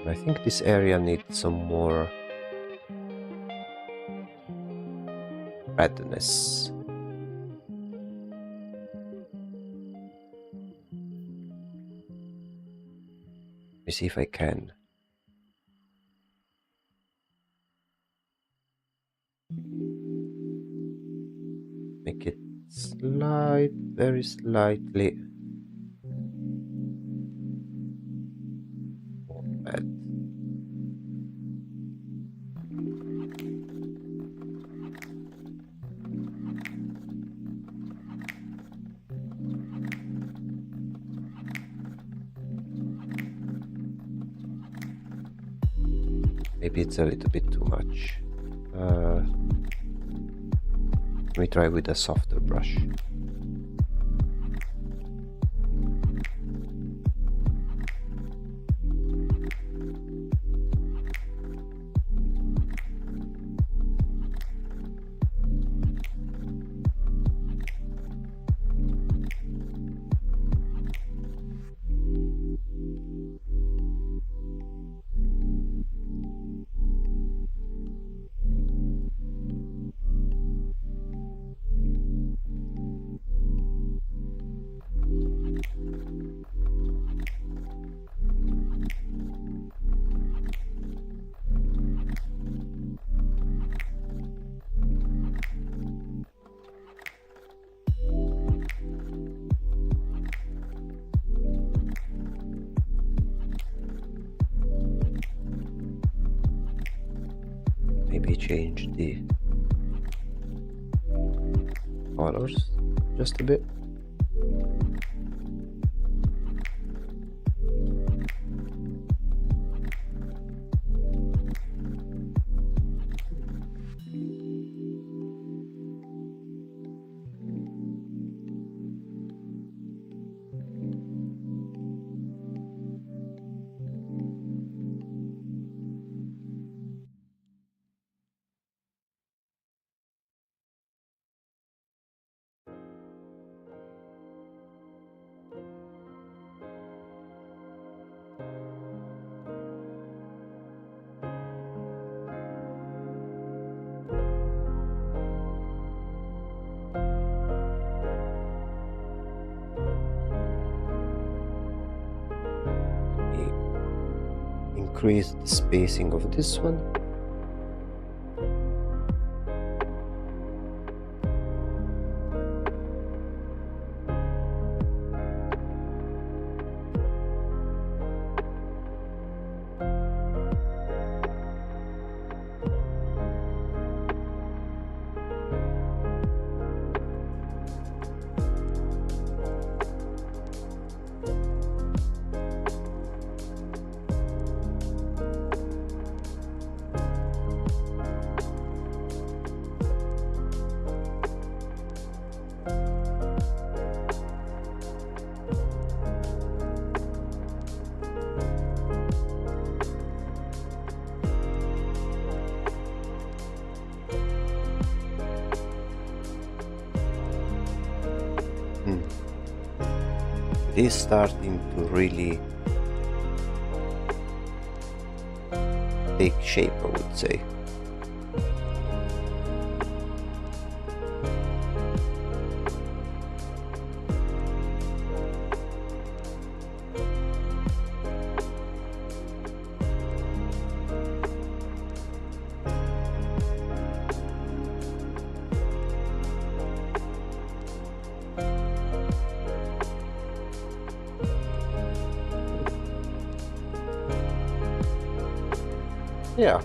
I think this area needs some more redness. Let me see if I can. Make it very slightly more red. Maybe it's a little bit too much. Let me try with a softer brush. Maybe change the colors just a bit. Increase the spacing of this one. It is starting to really take shape, I would say. Yeah.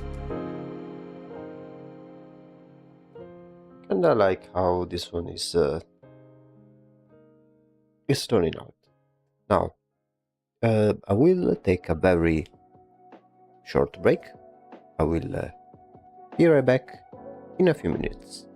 Kinda like how this one is turning out. Now, I will take a very short break. I will be right back in a few minutes.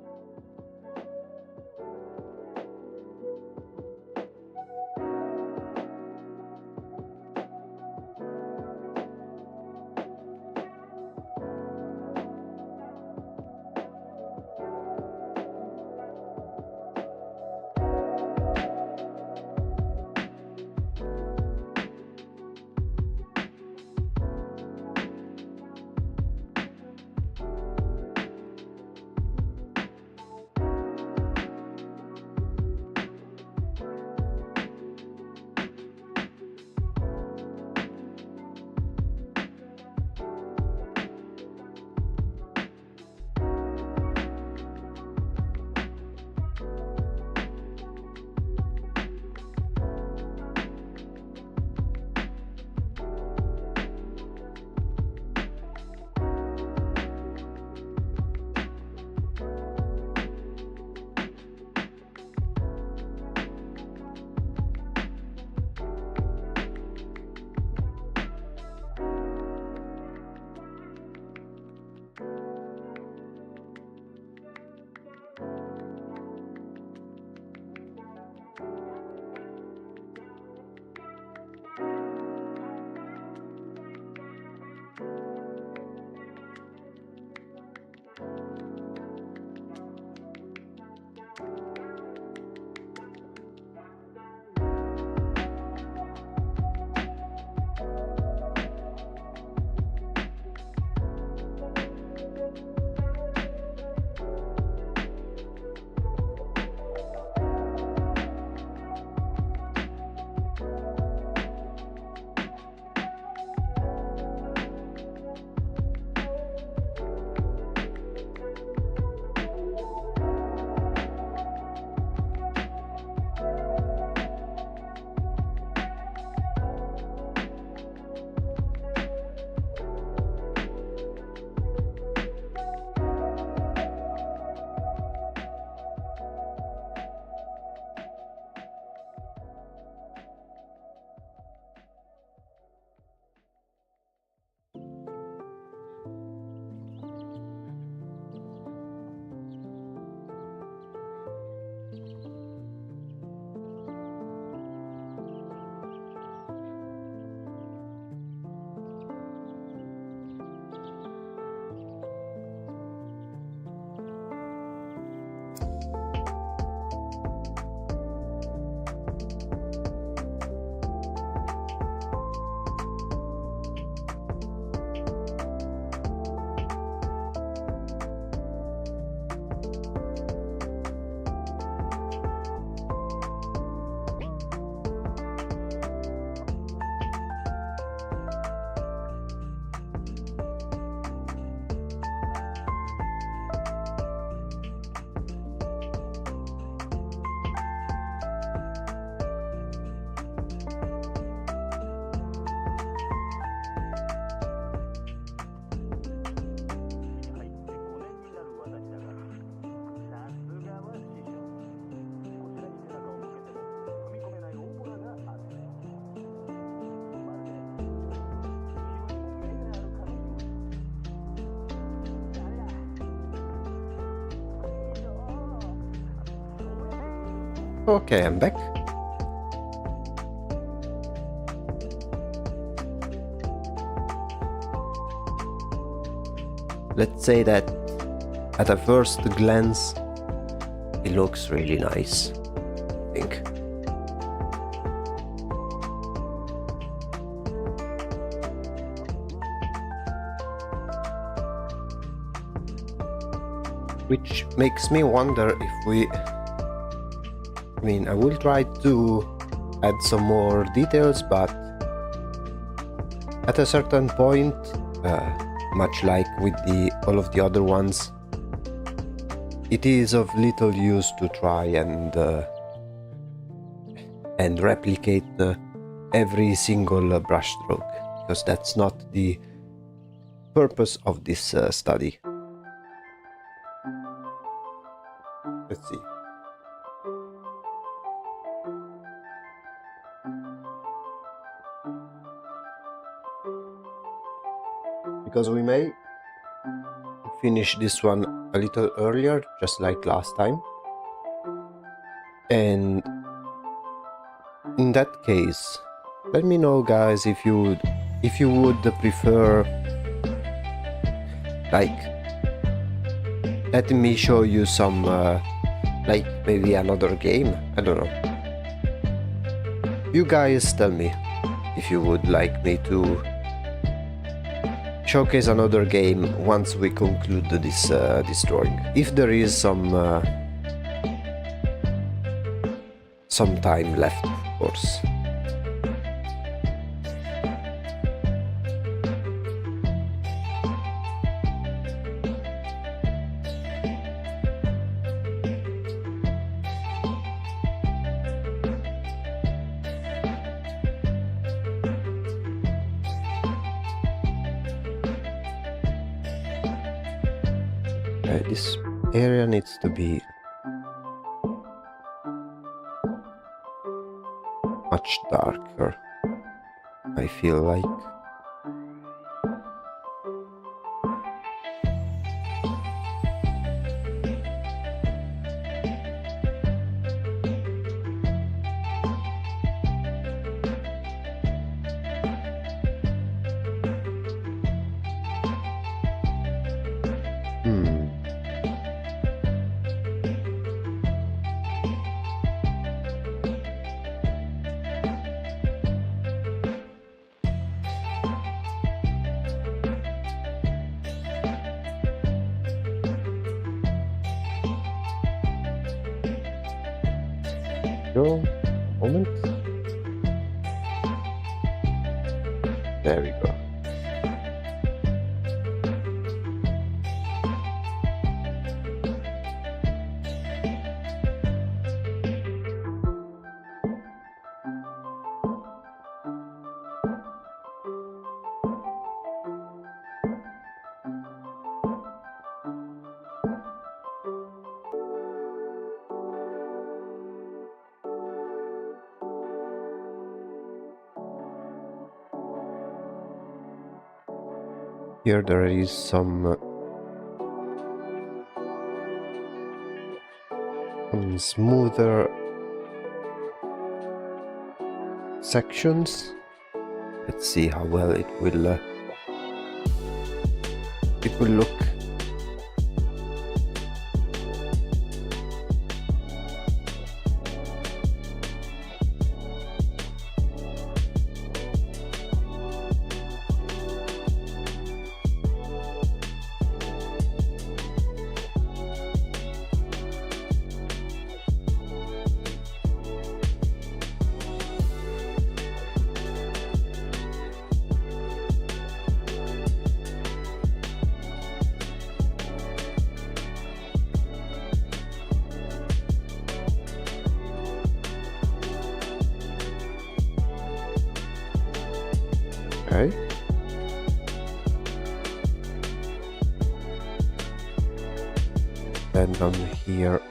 Okay, I'm back. Let's say that at a first glance, it looks really nice, I think. Which makes me wonder if we... I mean, I will try to add some more details, but at a certain point, much like with all of the other ones, it is of little use to try and replicate every single brushstroke, because that's not the purpose of this study. Let's see. Because we may finish this one a little earlier, just like last time. And in that case, let me know, guys, if you would prefer, like, letting me show you some, like, maybe another game. I don't know. You guys tell me if you would like me to showcase another game once we conclude this drawing. If there is some time left, of course. This area needs to be much darker, I feel like. Moment. There we go. Here there is some smoother sections. Let's see how well it will look. Okay. Then down here.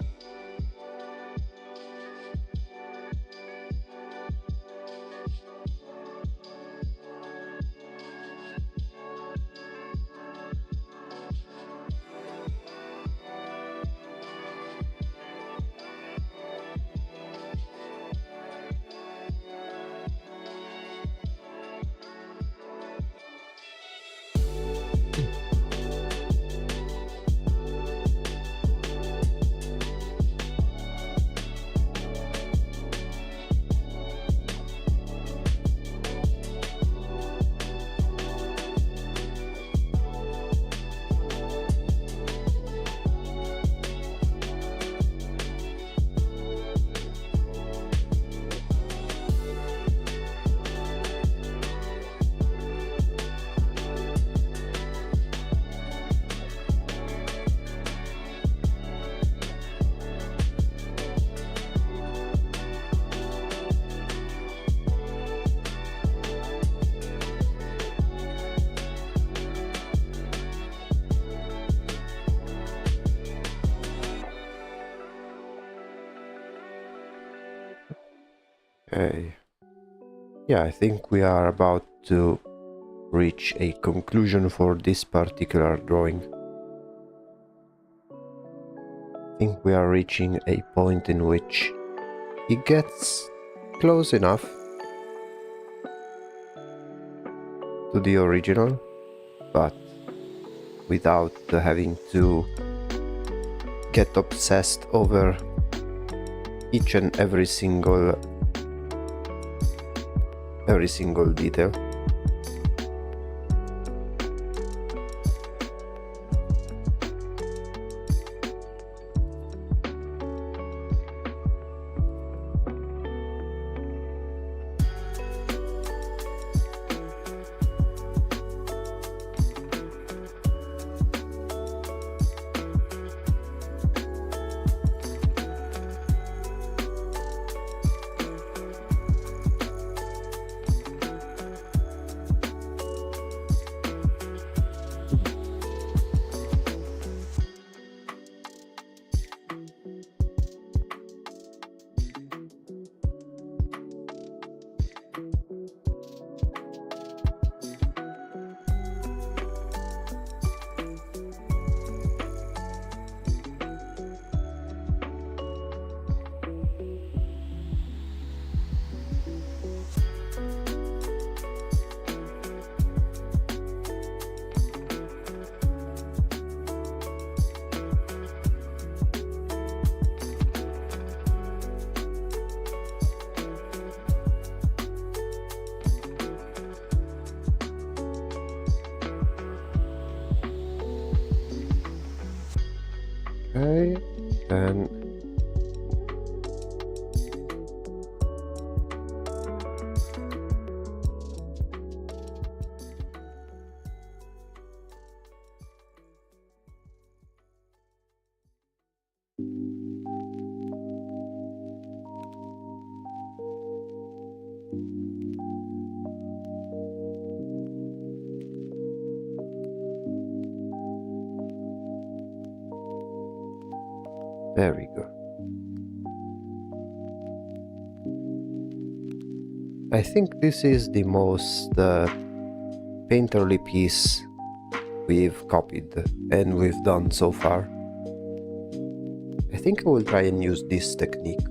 Okay. Yeah, I think we are about to reach a conclusion for this particular drawing. I think we are reaching a point in which it gets close enough to the original, but without having to get obsessed over each and every single detail. Okay, then very good. I think this is the most painterly piece we've copied and we've done so far. I think I will try and use this technique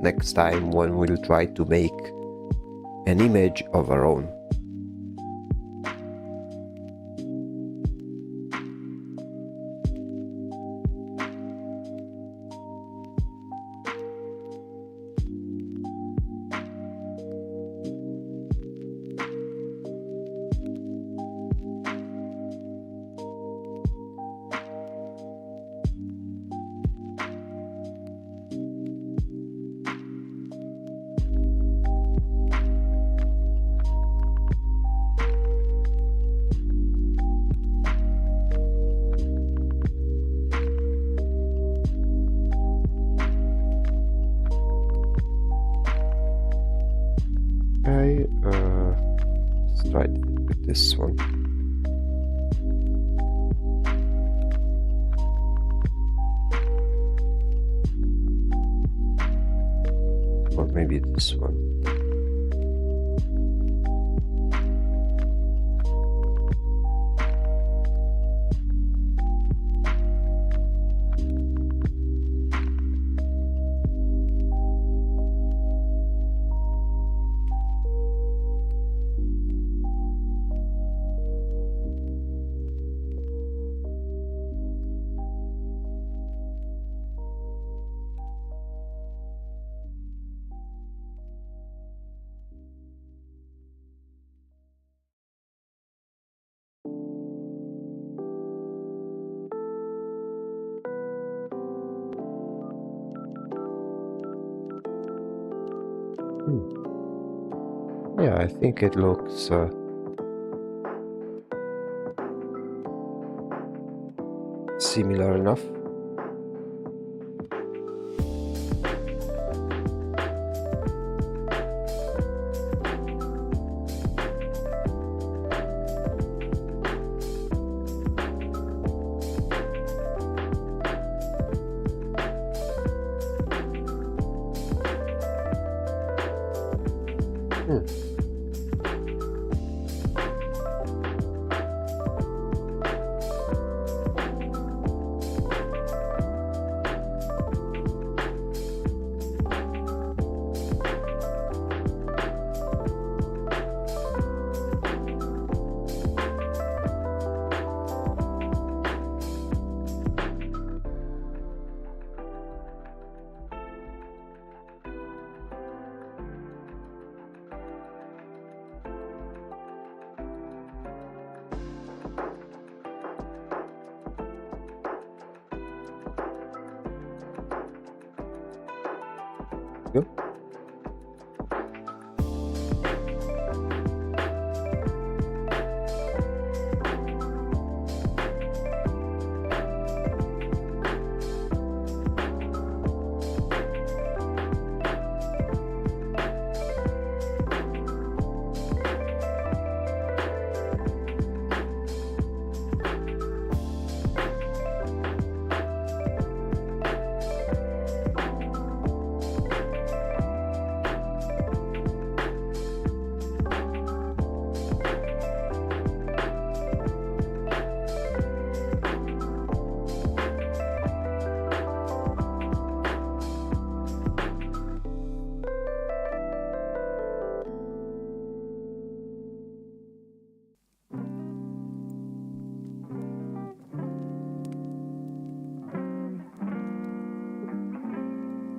next time when we'll try to make an image of our own. Okay, let's try with this one. Or maybe this one. Yeah, I think it looks similar enough. you.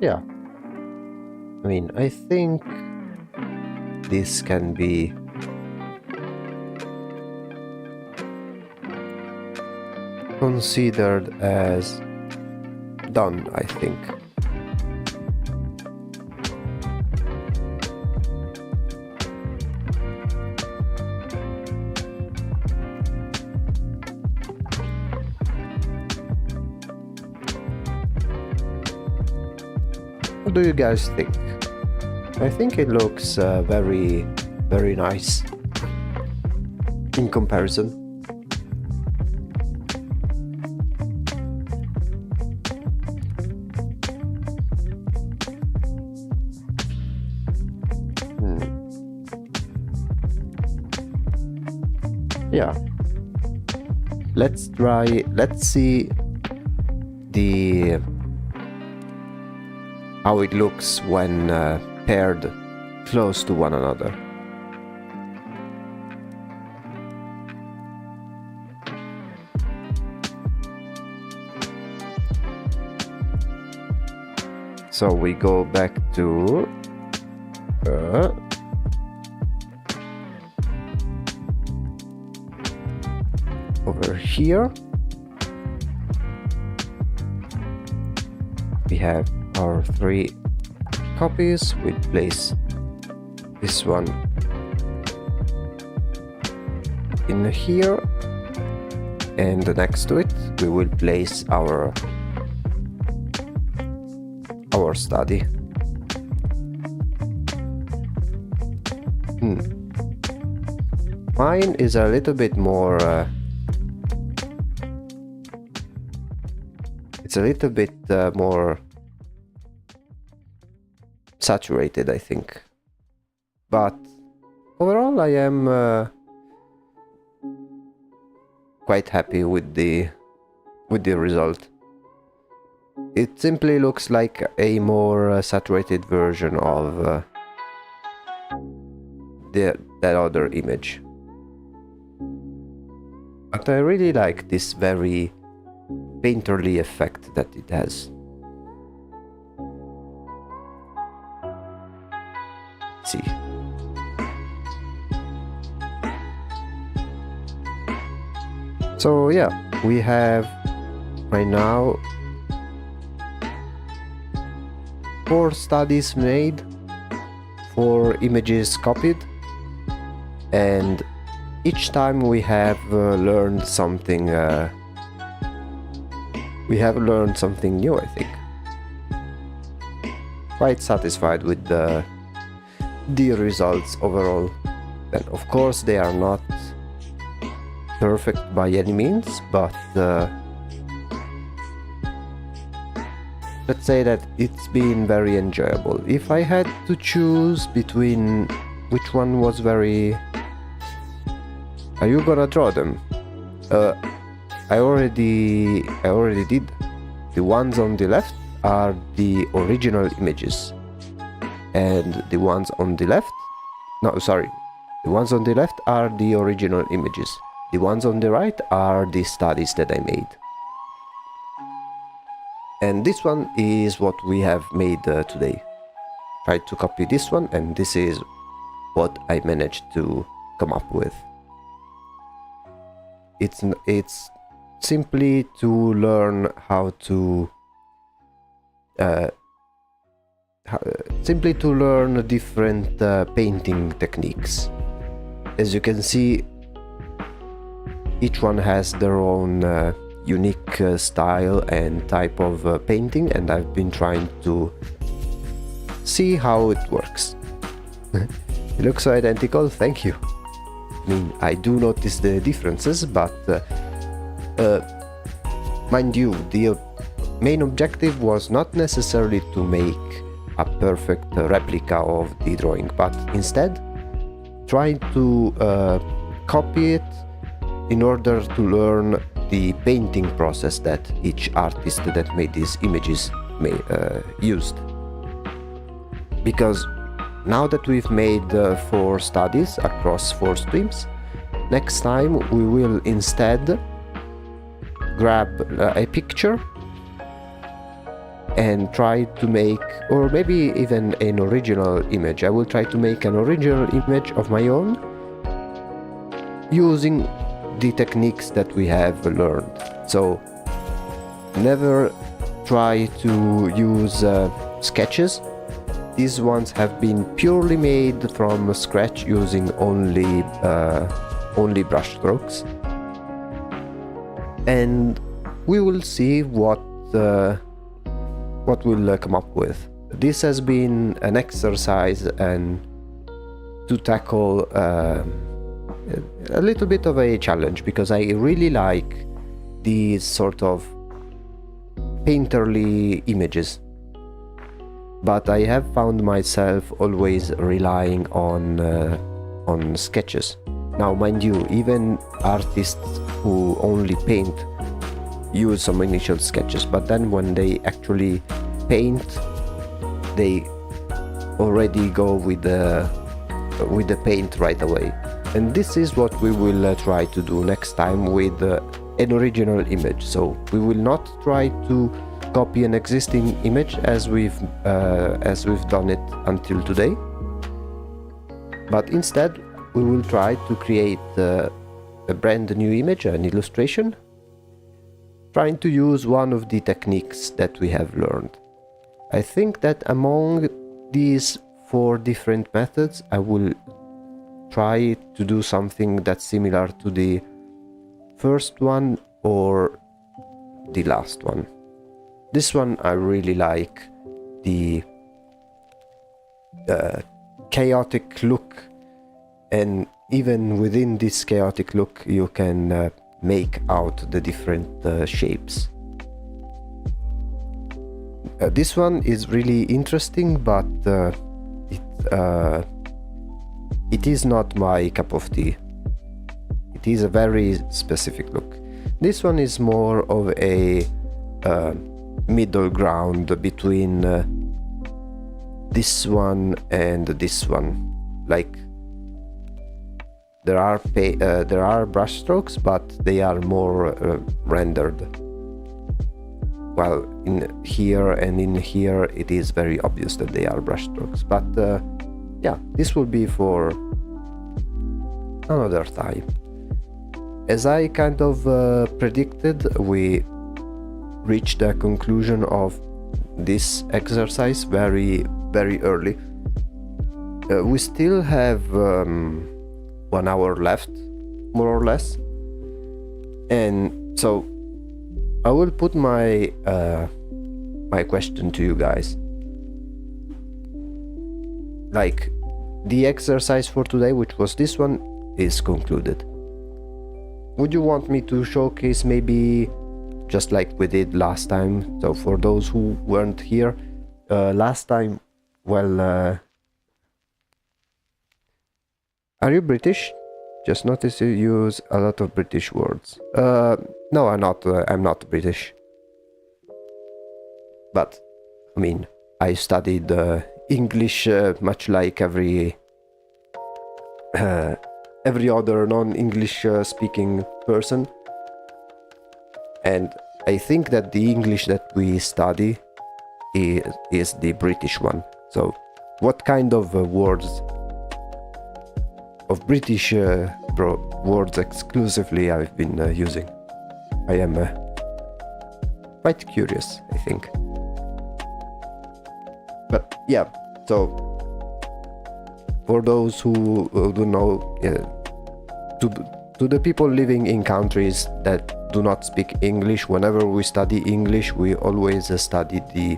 Yeah, I mean, I think this can be considered as done, I think. What do you guys think? I think it looks very, very nice in comparison. Yeah. Let's see the how it looks when paired close to one another. So we go back to over here. We have our 3 copies. We place this one in here, and next to it we will place our study. Mine is a little bit more it's a little bit more saturated, I think, but overall I am quite happy with the result. It simply looks like a more saturated version of that other image. But I really like this very painterly effect that it has. Let's see. So yeah, we have right now 4 studies made, 4 images copied, and each time we have learned something. We have learned something new, I think. Quite satisfied with the results overall. And of course they are not perfect by any means, but let's say that it's been very enjoyable. If I had to choose between which one was very... Are you gonna draw them? I already did. The ones on the left are the original images, and the ones on the left... No, sorry. The ones on the left are the original images. The ones on the right are the studies that I made. And this one is what we have made today. Tried to copy this one, and this is what I managed to come up with. It's simply to learn how to simply to learn different painting techniques. As you can see, each one has their own unique style and type of painting, and I've been trying to see how it works. It looks so identical, thank you. I mean, I do notice the differences, but mind you, the main objective was not necessarily to make a perfect replica of the drawing, but instead trying to copy it in order to learn the painting process that each artist that made these images used. Because now that we've made 4 studies across 4 streams, next time we will instead grab a picture and try to make, or maybe even an original image. I will try to make an original image of my own using the techniques that we have learned. So never try to use sketches. These ones have been purely made from scratch using only brush strokes, and we will see what we'll come up with. This has been an exercise and to tackle a little bit of a challenge, because I really like these sort of painterly images, but I have found myself always relying on sketches. Now, mind you, even artists who only paint use some initial sketches, but then when they actually paint, they already go with the paint right away. And this is what we will try to do next time with an original image. So we will not try to copy an existing image as we've done it until today, but instead we will try to create a brand new image, an illustration, trying to use one of the techniques that we have learned. I think that among these 4 different methods, I will try to do something that's similar to the first one or the last one. This one I really like the chaotic look, and even within this chaotic look you can make out the different shapes. This one is really interesting, but it is not my cup of tea. It is a very specific look. This one is more of a middle ground between this one and this one. Like, there are brush strokes, but they are more rendered. While in here and in here it is very obvious that they are brush strokes. But yeah, this will be for another time. As I kind of predicted, we reached the conclusion of this exercise very, very early. We still have 1 hour left, more or less, and so I will put my my question to you guys. Like, the exercise for today, which was this one, is concluded. Would you want me to showcase maybe just like we did last time? So for those who weren't here last time, well, are you British? Just notice you use a lot of British words. No, I'm not British. But, I mean, I studied English much like every other non-English speaking person. And I think that the English that we study is the British one. So, what kind of words, of British words exclusively I've been using? I am quite curious, I think. But yeah, so for those who don't know, to to the people living in countries that do not speak English, whenever we study English, we always study the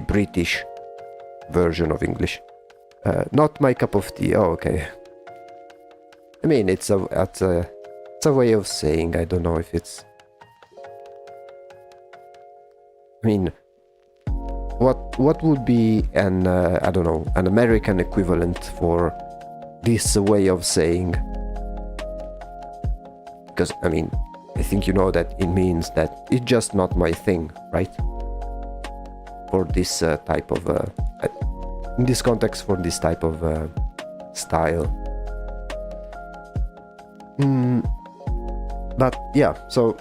British version of English. Not my cup of tea. Oh, okay. I mean, it's a way of saying. I don't know if it's. I mean, what would be an I don't know, an American equivalent for this way of saying? Because I mean, I think you know that it means that it's just not my thing, right? For this type of in this context, for this type of style. But yeah, so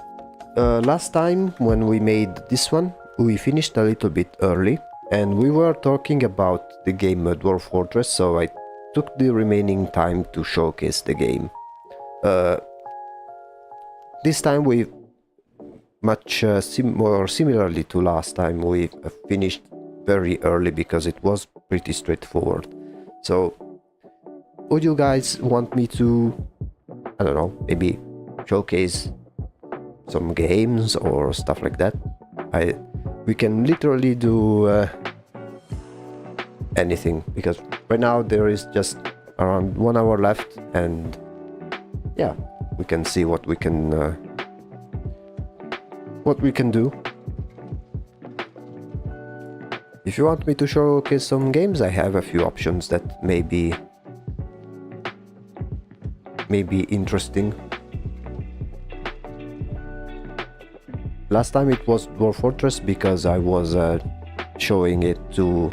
last time when we made this one, we finished a little bit early, and we were talking about the game Dwarf Fortress, so I took the remaining time to showcase the game. This time we much more similarly to last time, we finished very early because it was pretty straightforward. So would you guys want me to, I don't know, maybe showcase some games or stuff like that? We can literally do anything, because right now there is just around 1 hour left, and yeah, we can see what we can do. If you want me to showcase some games, I have a few options that may be interesting. Last time it was Dwarf Fortress because I was showing it to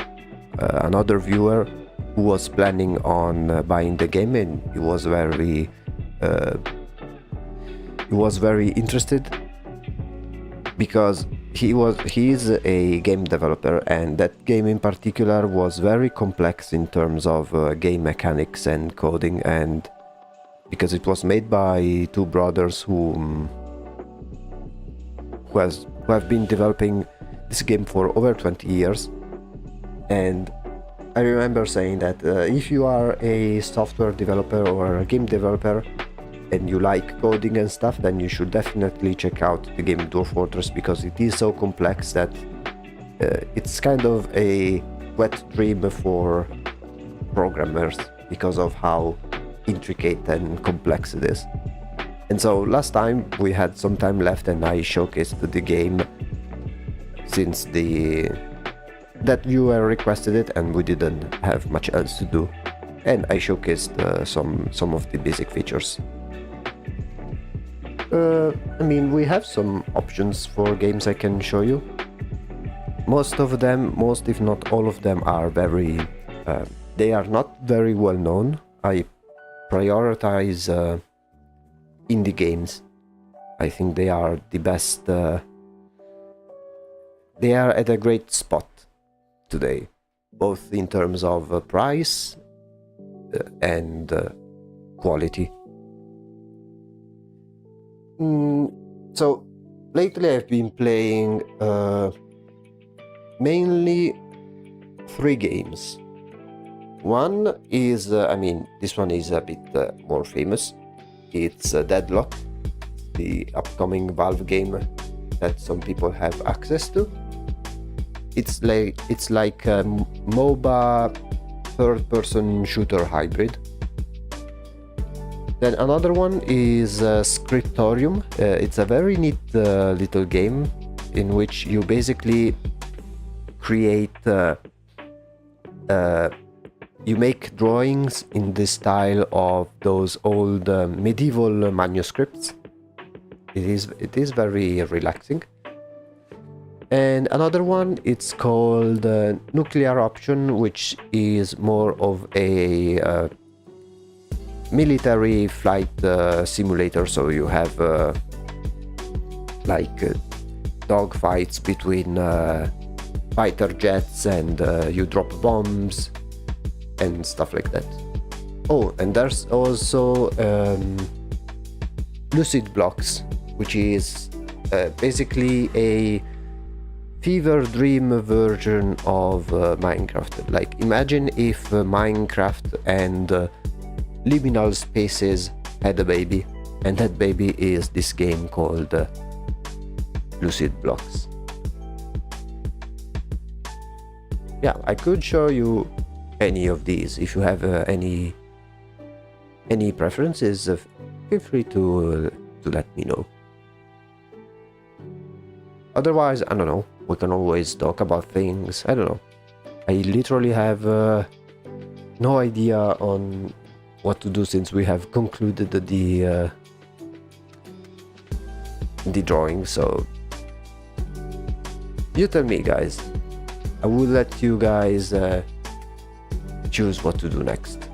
another viewer who was planning on buying the game, and he was very interested because he is a game developer, and that game in particular was very complex in terms of game mechanics and coding, and because it was made by two brothers who have been developing this game for over 20 years. And I remember saying that if you are a software developer or a game developer and you like coding and stuff, then you should definitely check out the game Dwarf Fortress, because it is so complex that it's kind of a wet dream for programmers because of how intricate and complex it is. And so last time we had some time left, and I showcased the game since that viewer requested it, and we didn't have much else to do, and I showcased some of the basic features. I mean, we have some options for games I can show you. Most if not all of them are they are not very well known. I prioritize indie games. I think they are the best. They are at a great spot today, both in terms of price and quality. So lately I've been playing mainly 3 games. One is, this one is a bit more famous. It's Deadlock, the upcoming Valve game that some people have access to. It's like a MOBA third-person shooter hybrid. Then another one is Scriptorium. It's a very neat little game in which you basically create you make drawings in the style of those old medieval manuscripts. It is very relaxing. And another one, it's called Nuclear Option, which is more of a military flight simulator. So you have dogfights between fighter jets, and you drop bombs and stuff like that. Oh, and there's also Lucid Blocks, which is basically a fever dream version of Minecraft. Like, imagine if Minecraft and liminal spaces had a baby, and that baby is this game called Lucid Blocks. Yeah, I could show you any of these. If you have any preferences, feel free to let me know. Otherwise, I don't know, we can always talk about things. I don't know. I literally have no idea on what to do since we have concluded the drawing, so you tell me, guys. I will let you guys choose what to do next.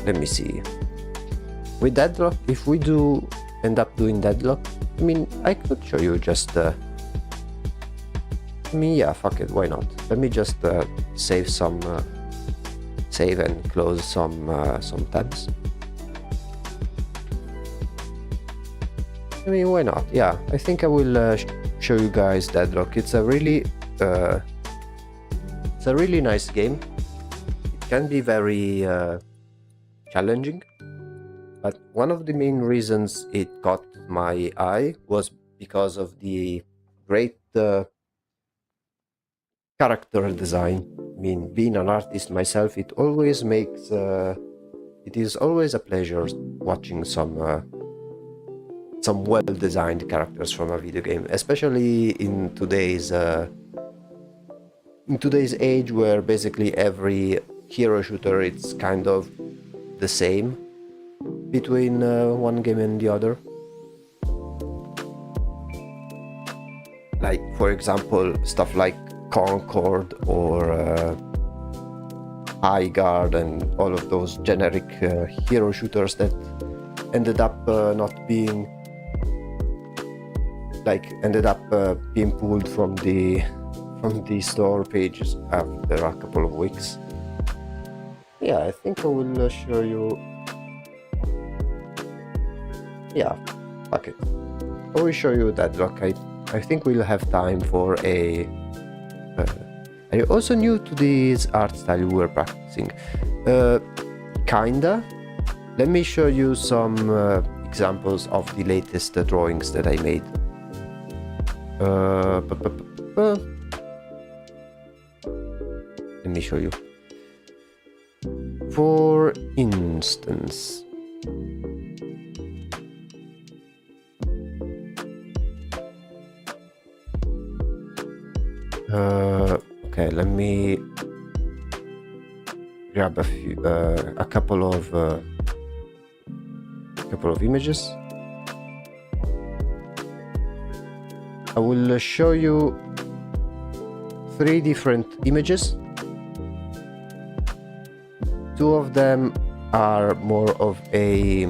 Let me see. With Deadlock, if we do end up doing Deadlock, I mean, I could show you just I mean, yeah, fuck it, why not? Let me just save and close some tabs. I mean, why not? Yeah, I think I will show you guys Deadlock. It's a really nice game. It can be very challenging, but one of the main reasons it caught my eye was because of the great character design. I mean, being an artist myself, it is always a pleasure watching some well-designed characters from a video game, especially in today's age, where basically every hero shooter, it's kind of the same between one game and the other. Like, for example, stuff like Concord or High Guard and all of those generic hero shooters that ended up being pulled from the store pages after a couple of weeks. Yeah, I think I will show you. Yeah, fuck it. I will show you Deadlock. I think we'll have time for a. Are you also new to this art style we were practicing? Kinda. Let me show you some examples of the latest drawings that I made. Let me show you. For instance, okay, let me grab a couple of images. I will show you 3 different images. 2 of them are more of a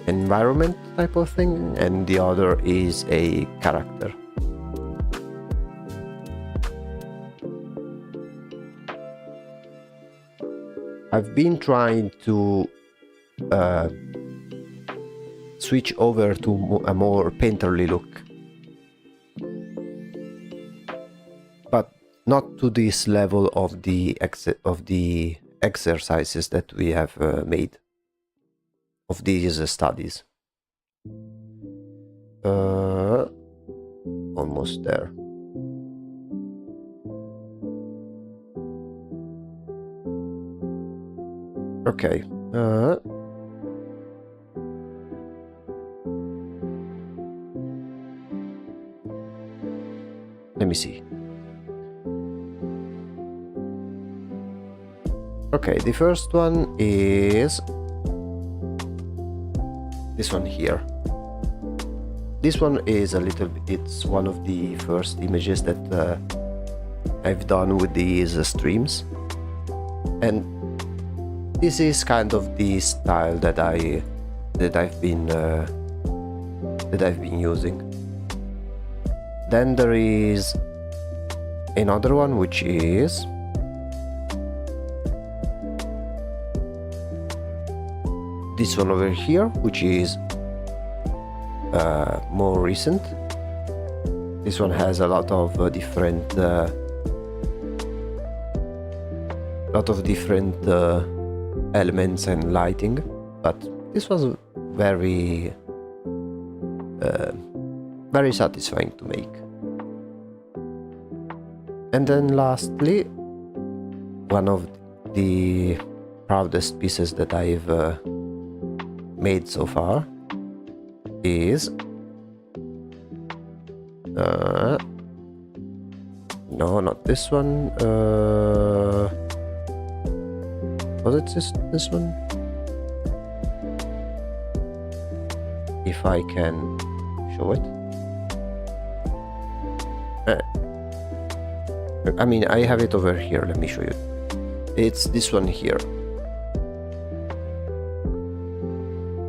environment type of thing, and the other is a character. I've been trying to switch over to a more painterly look, but not to this level of the exercises that we have made of these studies. Almost there. Okay. Let me see. Okay, the first one is this one here. This one is it's one of the first images that I've done with these streams, and this is kind of the style that I've been using. Then there is another one, which is this one over here, which is more recent. This one has a lot of different elements and lighting, but this was very very satisfying to make. And then lastly, one of the proudest pieces that I've made so far is no, not this one. Was it this one? If I can show it. I mean, I have it over here. Let me show you. It's this one here.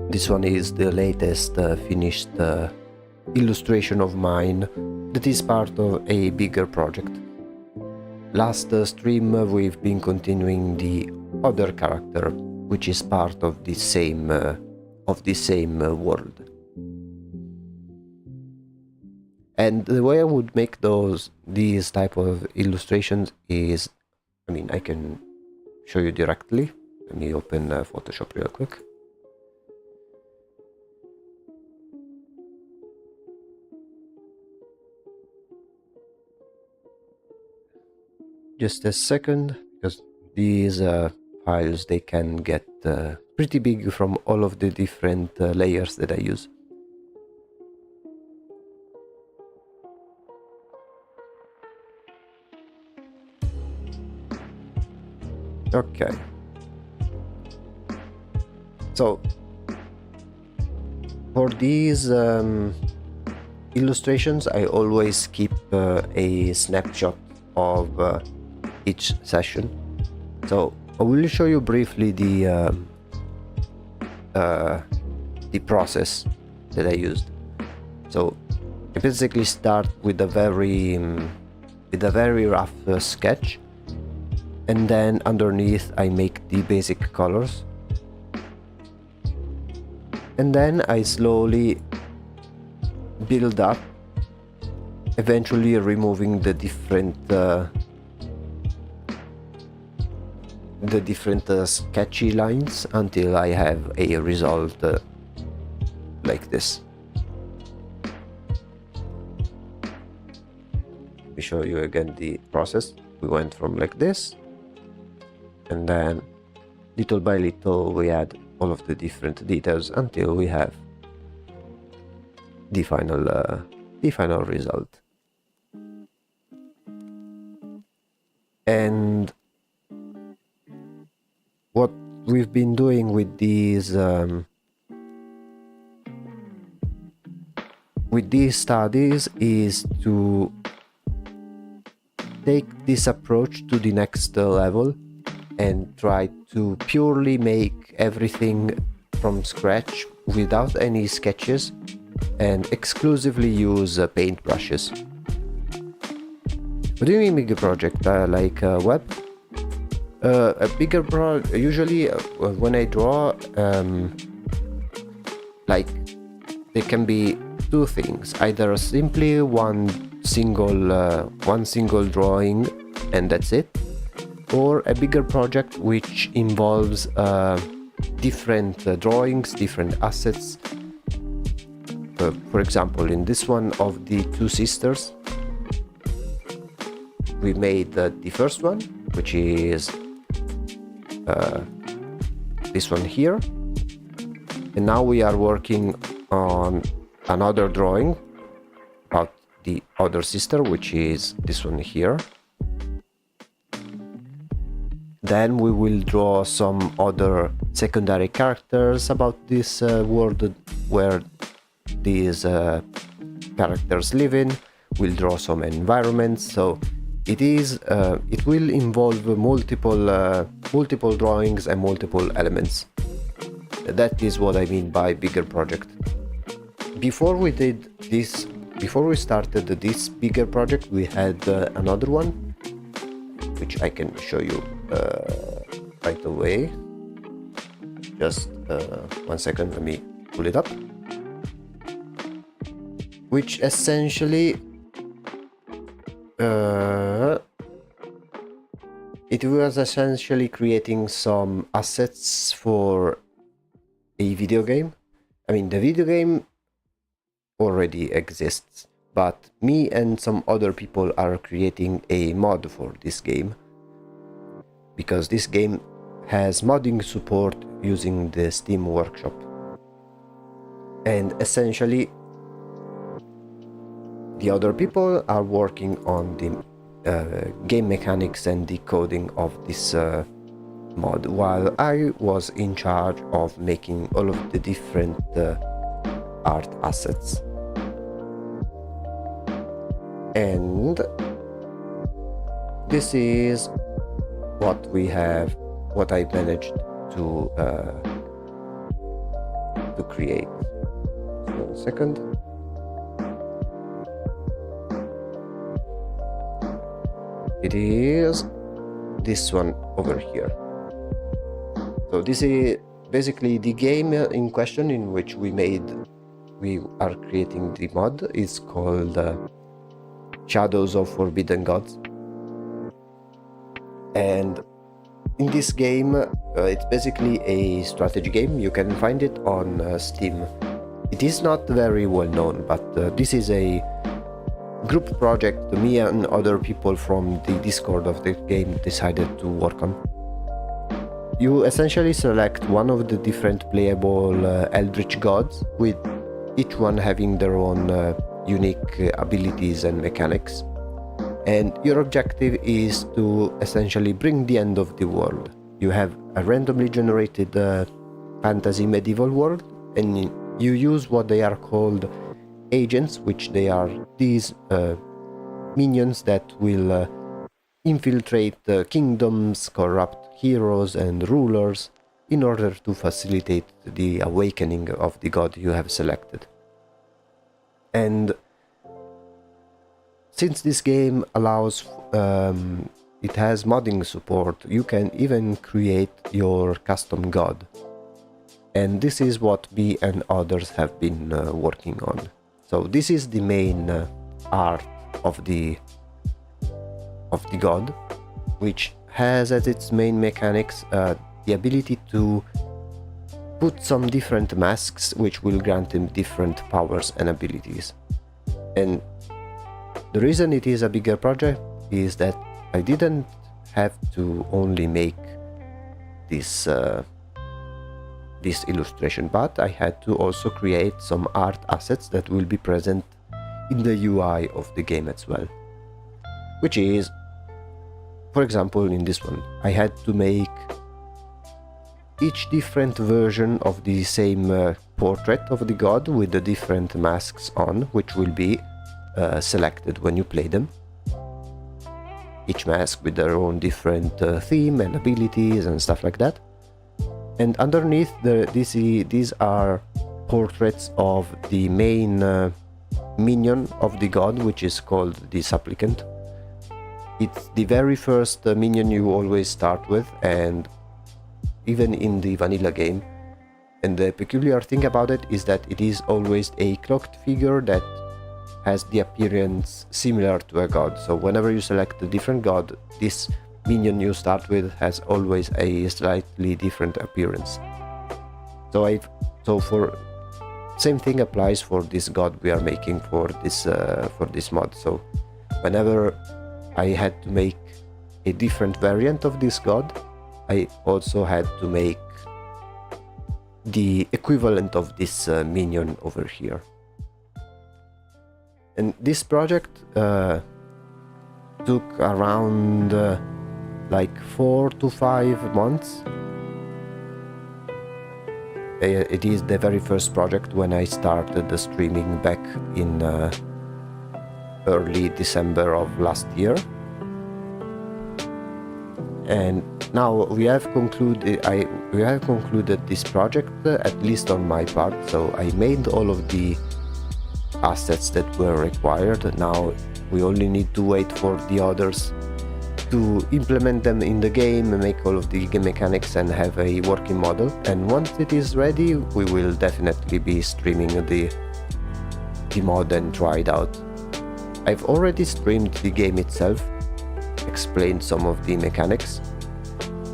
This one is the latest finished illustration of mine that is part of a bigger project. Last stream we've been continuing the other character, which is part of the same world. And the way I would make these type of illustrations is, I mean, I can show you directly. Let me open Photoshop real quick. Just a second, because these files, they can get pretty big from all of the different layers that I use. Okay. So for these illustrations, I always keep a snapshot of each session. So I will show you briefly the process that I used. So I basically start with a very rough sketch, and then underneath I make the basic colors, and then I slowly build up, eventually removing the different sketchy lines until I have a result like this. Let me show you again the process. We went from like this, and then little by little we add all of the different details until we have the final result. And what we've been doing with these studies is to take this approach to the next level and try to purely make everything from scratch without any sketches and exclusively use paintbrushes. What do you mean bigger project? Like web? A bigger project, usually when I draw, like there can be two things: either simply one single drawing and that's it, or a bigger project which involves different drawings, different assets. For example, in this one of the two sisters, we made the first one, which is this one here, and now we are working on another drawing about the other sister, which is this one here. Then we will draw some other secondary characters about this world where these characters live in. We'll draw some environments, so it will involve multiple drawings and multiple elements. That is what I mean by bigger project. Before we started this bigger project, we had another one, which I can show you right away. Just 1 second, let me pull it up. which essentially it was essentially creating some assets for a video game. I mean, the video game already exists, but me and some other people are creating a mod for this game, because this game has modding support using the Steam Workshop. And essentially, the other people are working on the game mechanics and the coding of this mod, while I was in charge of making all of the different art assets. And this is what we have, what I managed to create. So, a second. It is this one over here. So this is basically the game in question in which we are creating the mod. Is called Shadows of Forbidden Gods. And in this game, it's basically a strategy game. You can find it on Steam. It is not very well known, but this is a group project me and other people from the Discord of the game decided to work on. You essentially select one of the different playable Eldritch gods, with each one having their own unique abilities and mechanics. And your objective is to essentially bring the end of the world. You have a randomly generated fantasy medieval world, and you use what they are called agents, which they are these minions that will infiltrate kingdoms, corrupt heroes and rulers in order to facilitate the awakening of the god you have selected. And since this game allows, it has modding support, you can even create your custom god. And this is what me and others have been working on. So this is the main art of the god, which has as its main mechanics the ability to put some different masks which will grant him different powers and abilities. And the reason it is a bigger project is that I didn't have to only make this this illustration, but I had to also create some art assets that will be present in the UI of the game as well. Which is, for example, in this one, I had to make each different version of the same portrait of the god with the different masks on, which will be selected when you play them. Each mask with their own different theme and abilities and stuff like that. And underneath, these are portraits of the main minion of the god, which is called the Supplicant. It's the very first minion you always start with, and even in the vanilla game. And the peculiar thing about it is that it is always a cloaked figure that has the appearance similar to a god. So whenever you select a different god, this minion you start with has always a slightly different appearance. So for same thing applies for this god we are making for this mod. So whenever I had to make a different variant of this god, I also had to make the equivalent of this minion over here. And this project took around like 4 to 5 months. It is the very first project when I started the streaming back in early December of last year. And now we have concluded this project, at least on my part. So I made all of the assets that were required. Now we only need to wait for the others to implement them in the game, make all of the game mechanics and have a working model. And once it is ready, we will definitely be streaming the mod and try it out. I've already streamed the game itself, explained some of the mechanics,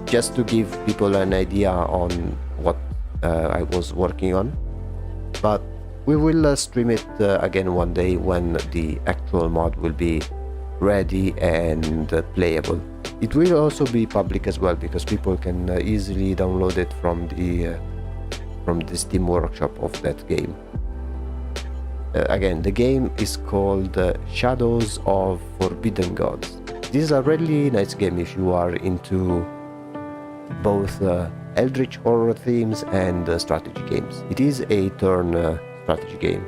just to give people an idea on what I was working on. But we will stream it again one day when the actual mod will be ready and playable. It will also be public as well, because people can easily download it from the Steam Workshop of that game. Again, the game is called Shadows of Forbidden Gods. This is a really nice game if you are into both Eldritch horror themes and strategy games. It is a turn strategy game,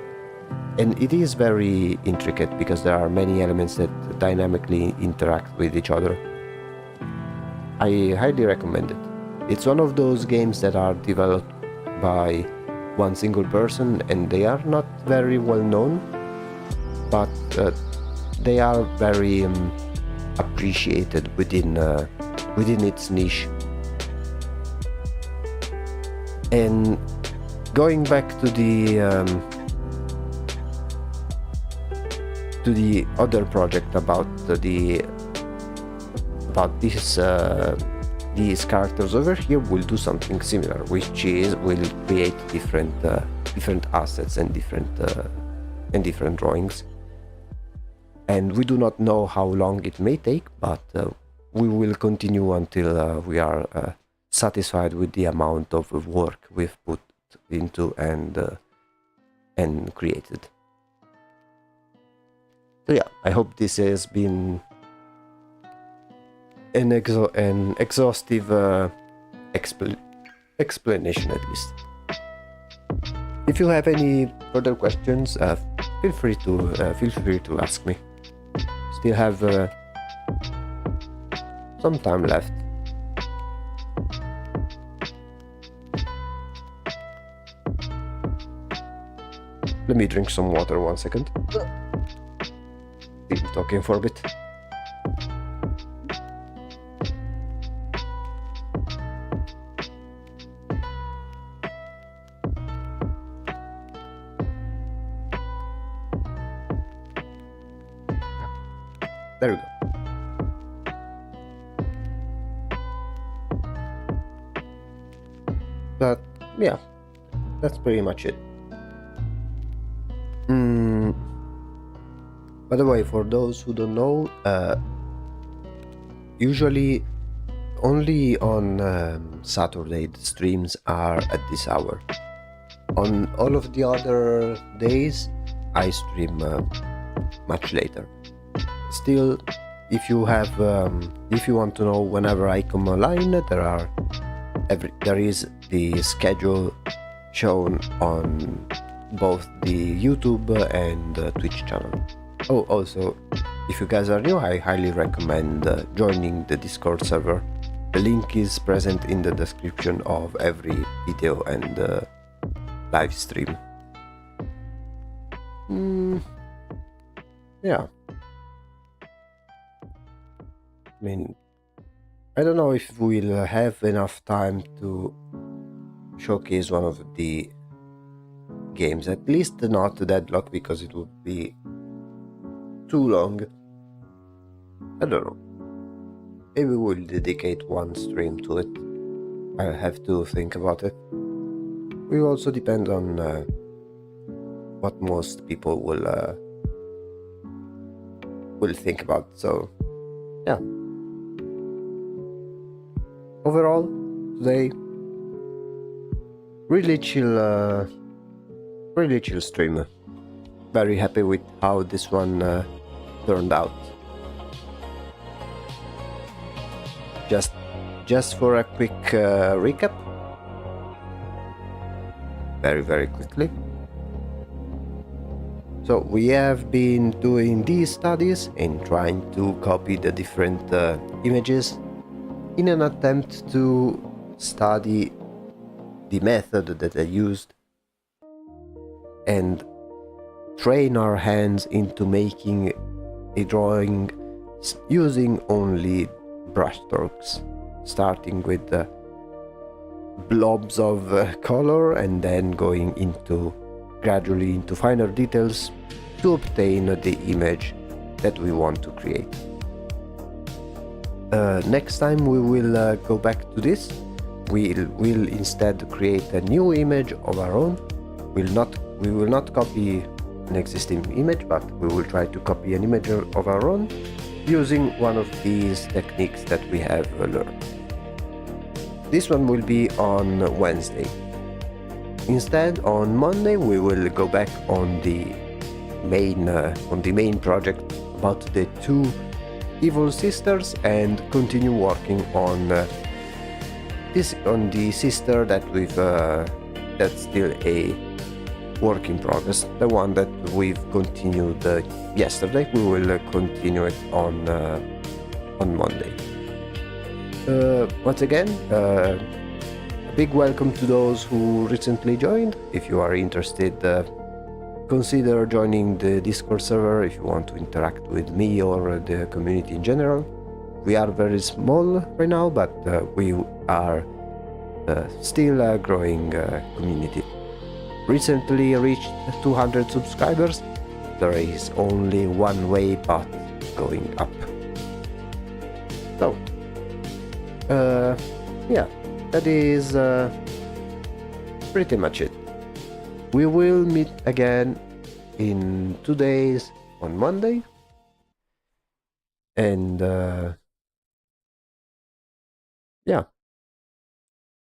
and it is very intricate because there are many elements that dynamically interact with each other. I highly recommend it. It's one of those games that are developed by one single person, and they are not very well known, but they are very appreciated within its niche. And going back to the other project about these characters over here, we'll do something similar, which is we'll create different assets and different drawings. And we do not know how long it may take, but we will continue until we are satisfied with the amount of work we've put into and created. So yeah, I hope this has been an exhaustive explanation at least. If you have any further questions, feel free to ask me. Still have some time left. Let me drink some water 1 second. Been talking for a bit. There we go. But yeah, that's pretty much it. By the way, for those who don't know, usually only on Saturday the streams are at this hour. On all of the other days, I stream much later. Still, if you want to know whenever I come online, there is the schedule shown on both the YouTube and Twitch channel. Oh, also, if you guys are new, I highly recommend joining the Discord server. The link is present in the description of every video and live stream. Yeah. I mean, I don't know if we'll have enough time to showcase one of the games, at least not Deadlock, because it would be too long. I don't know. Maybe we'll dedicate one stream to it. I'll have to think about it. It will also depend on what most people will think about. So, yeah. Overall, today, really chill stream. Very happy with how this one turned out. Just for a quick recap, very quickly. So we have been doing these studies and trying to copy the different images in an attempt to study the method that I used and train our hands into making a drawing using only brushstrokes, starting with blobs of color and then going into gradually into finer details to obtain the image that we want to create. Next time we will go back to this. We'll instead create a new image of our own. We will not copy an existing image, but we will try to copy an image of our own using one of these techniques that we have learned. This one will be on Wednesday. Instead, on Monday we will go back on the main project about the two evil sisters and continue working on the sister that that's still a work in progress. The one that we've continued yesterday, we will continue it on Monday. Once again, a big welcome to those who recently joined. If you are interested, consider joining the Discord server if you want to interact with me or the community in general. We are very small right now, but we are still a growing community. Recently reached 200 subscribers. There is only one way path going up. So, yeah, that is pretty much it. We will meet again in 2 days on Monday. And yeah.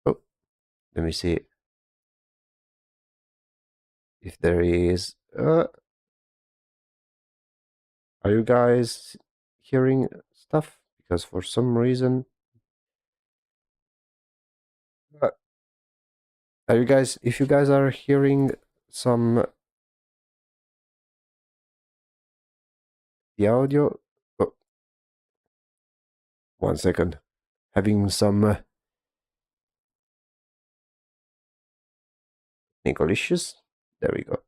Oh, let me see if there is. Are you guys hearing stuff? Because for some reason. Are you guys? If you guys are hearing some the audio. Oh, 1 second. Having some technical issues. There we go.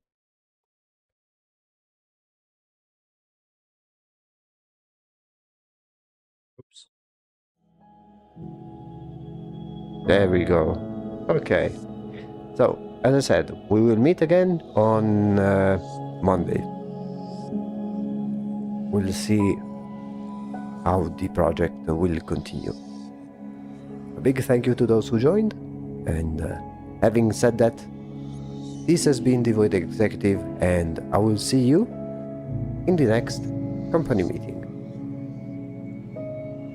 Oops. There we go. Okay. So, as I said, we will meet again on Monday. We'll see how the project will continue. A big thank you to those who joined. And having said that, this has been the Void Executive, and I will see you in the next company meeting.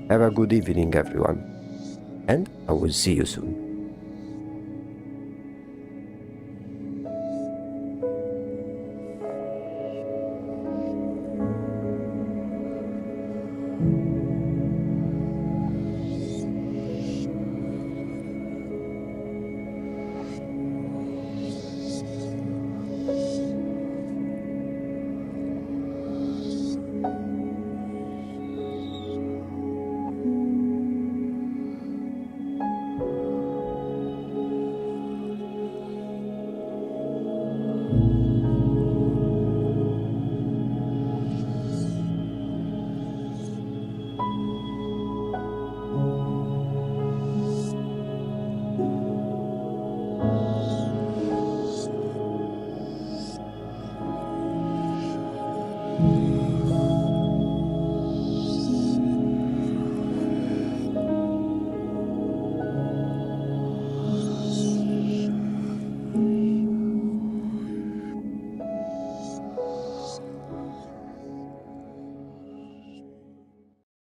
Have a good evening, everyone, and I will see you soon.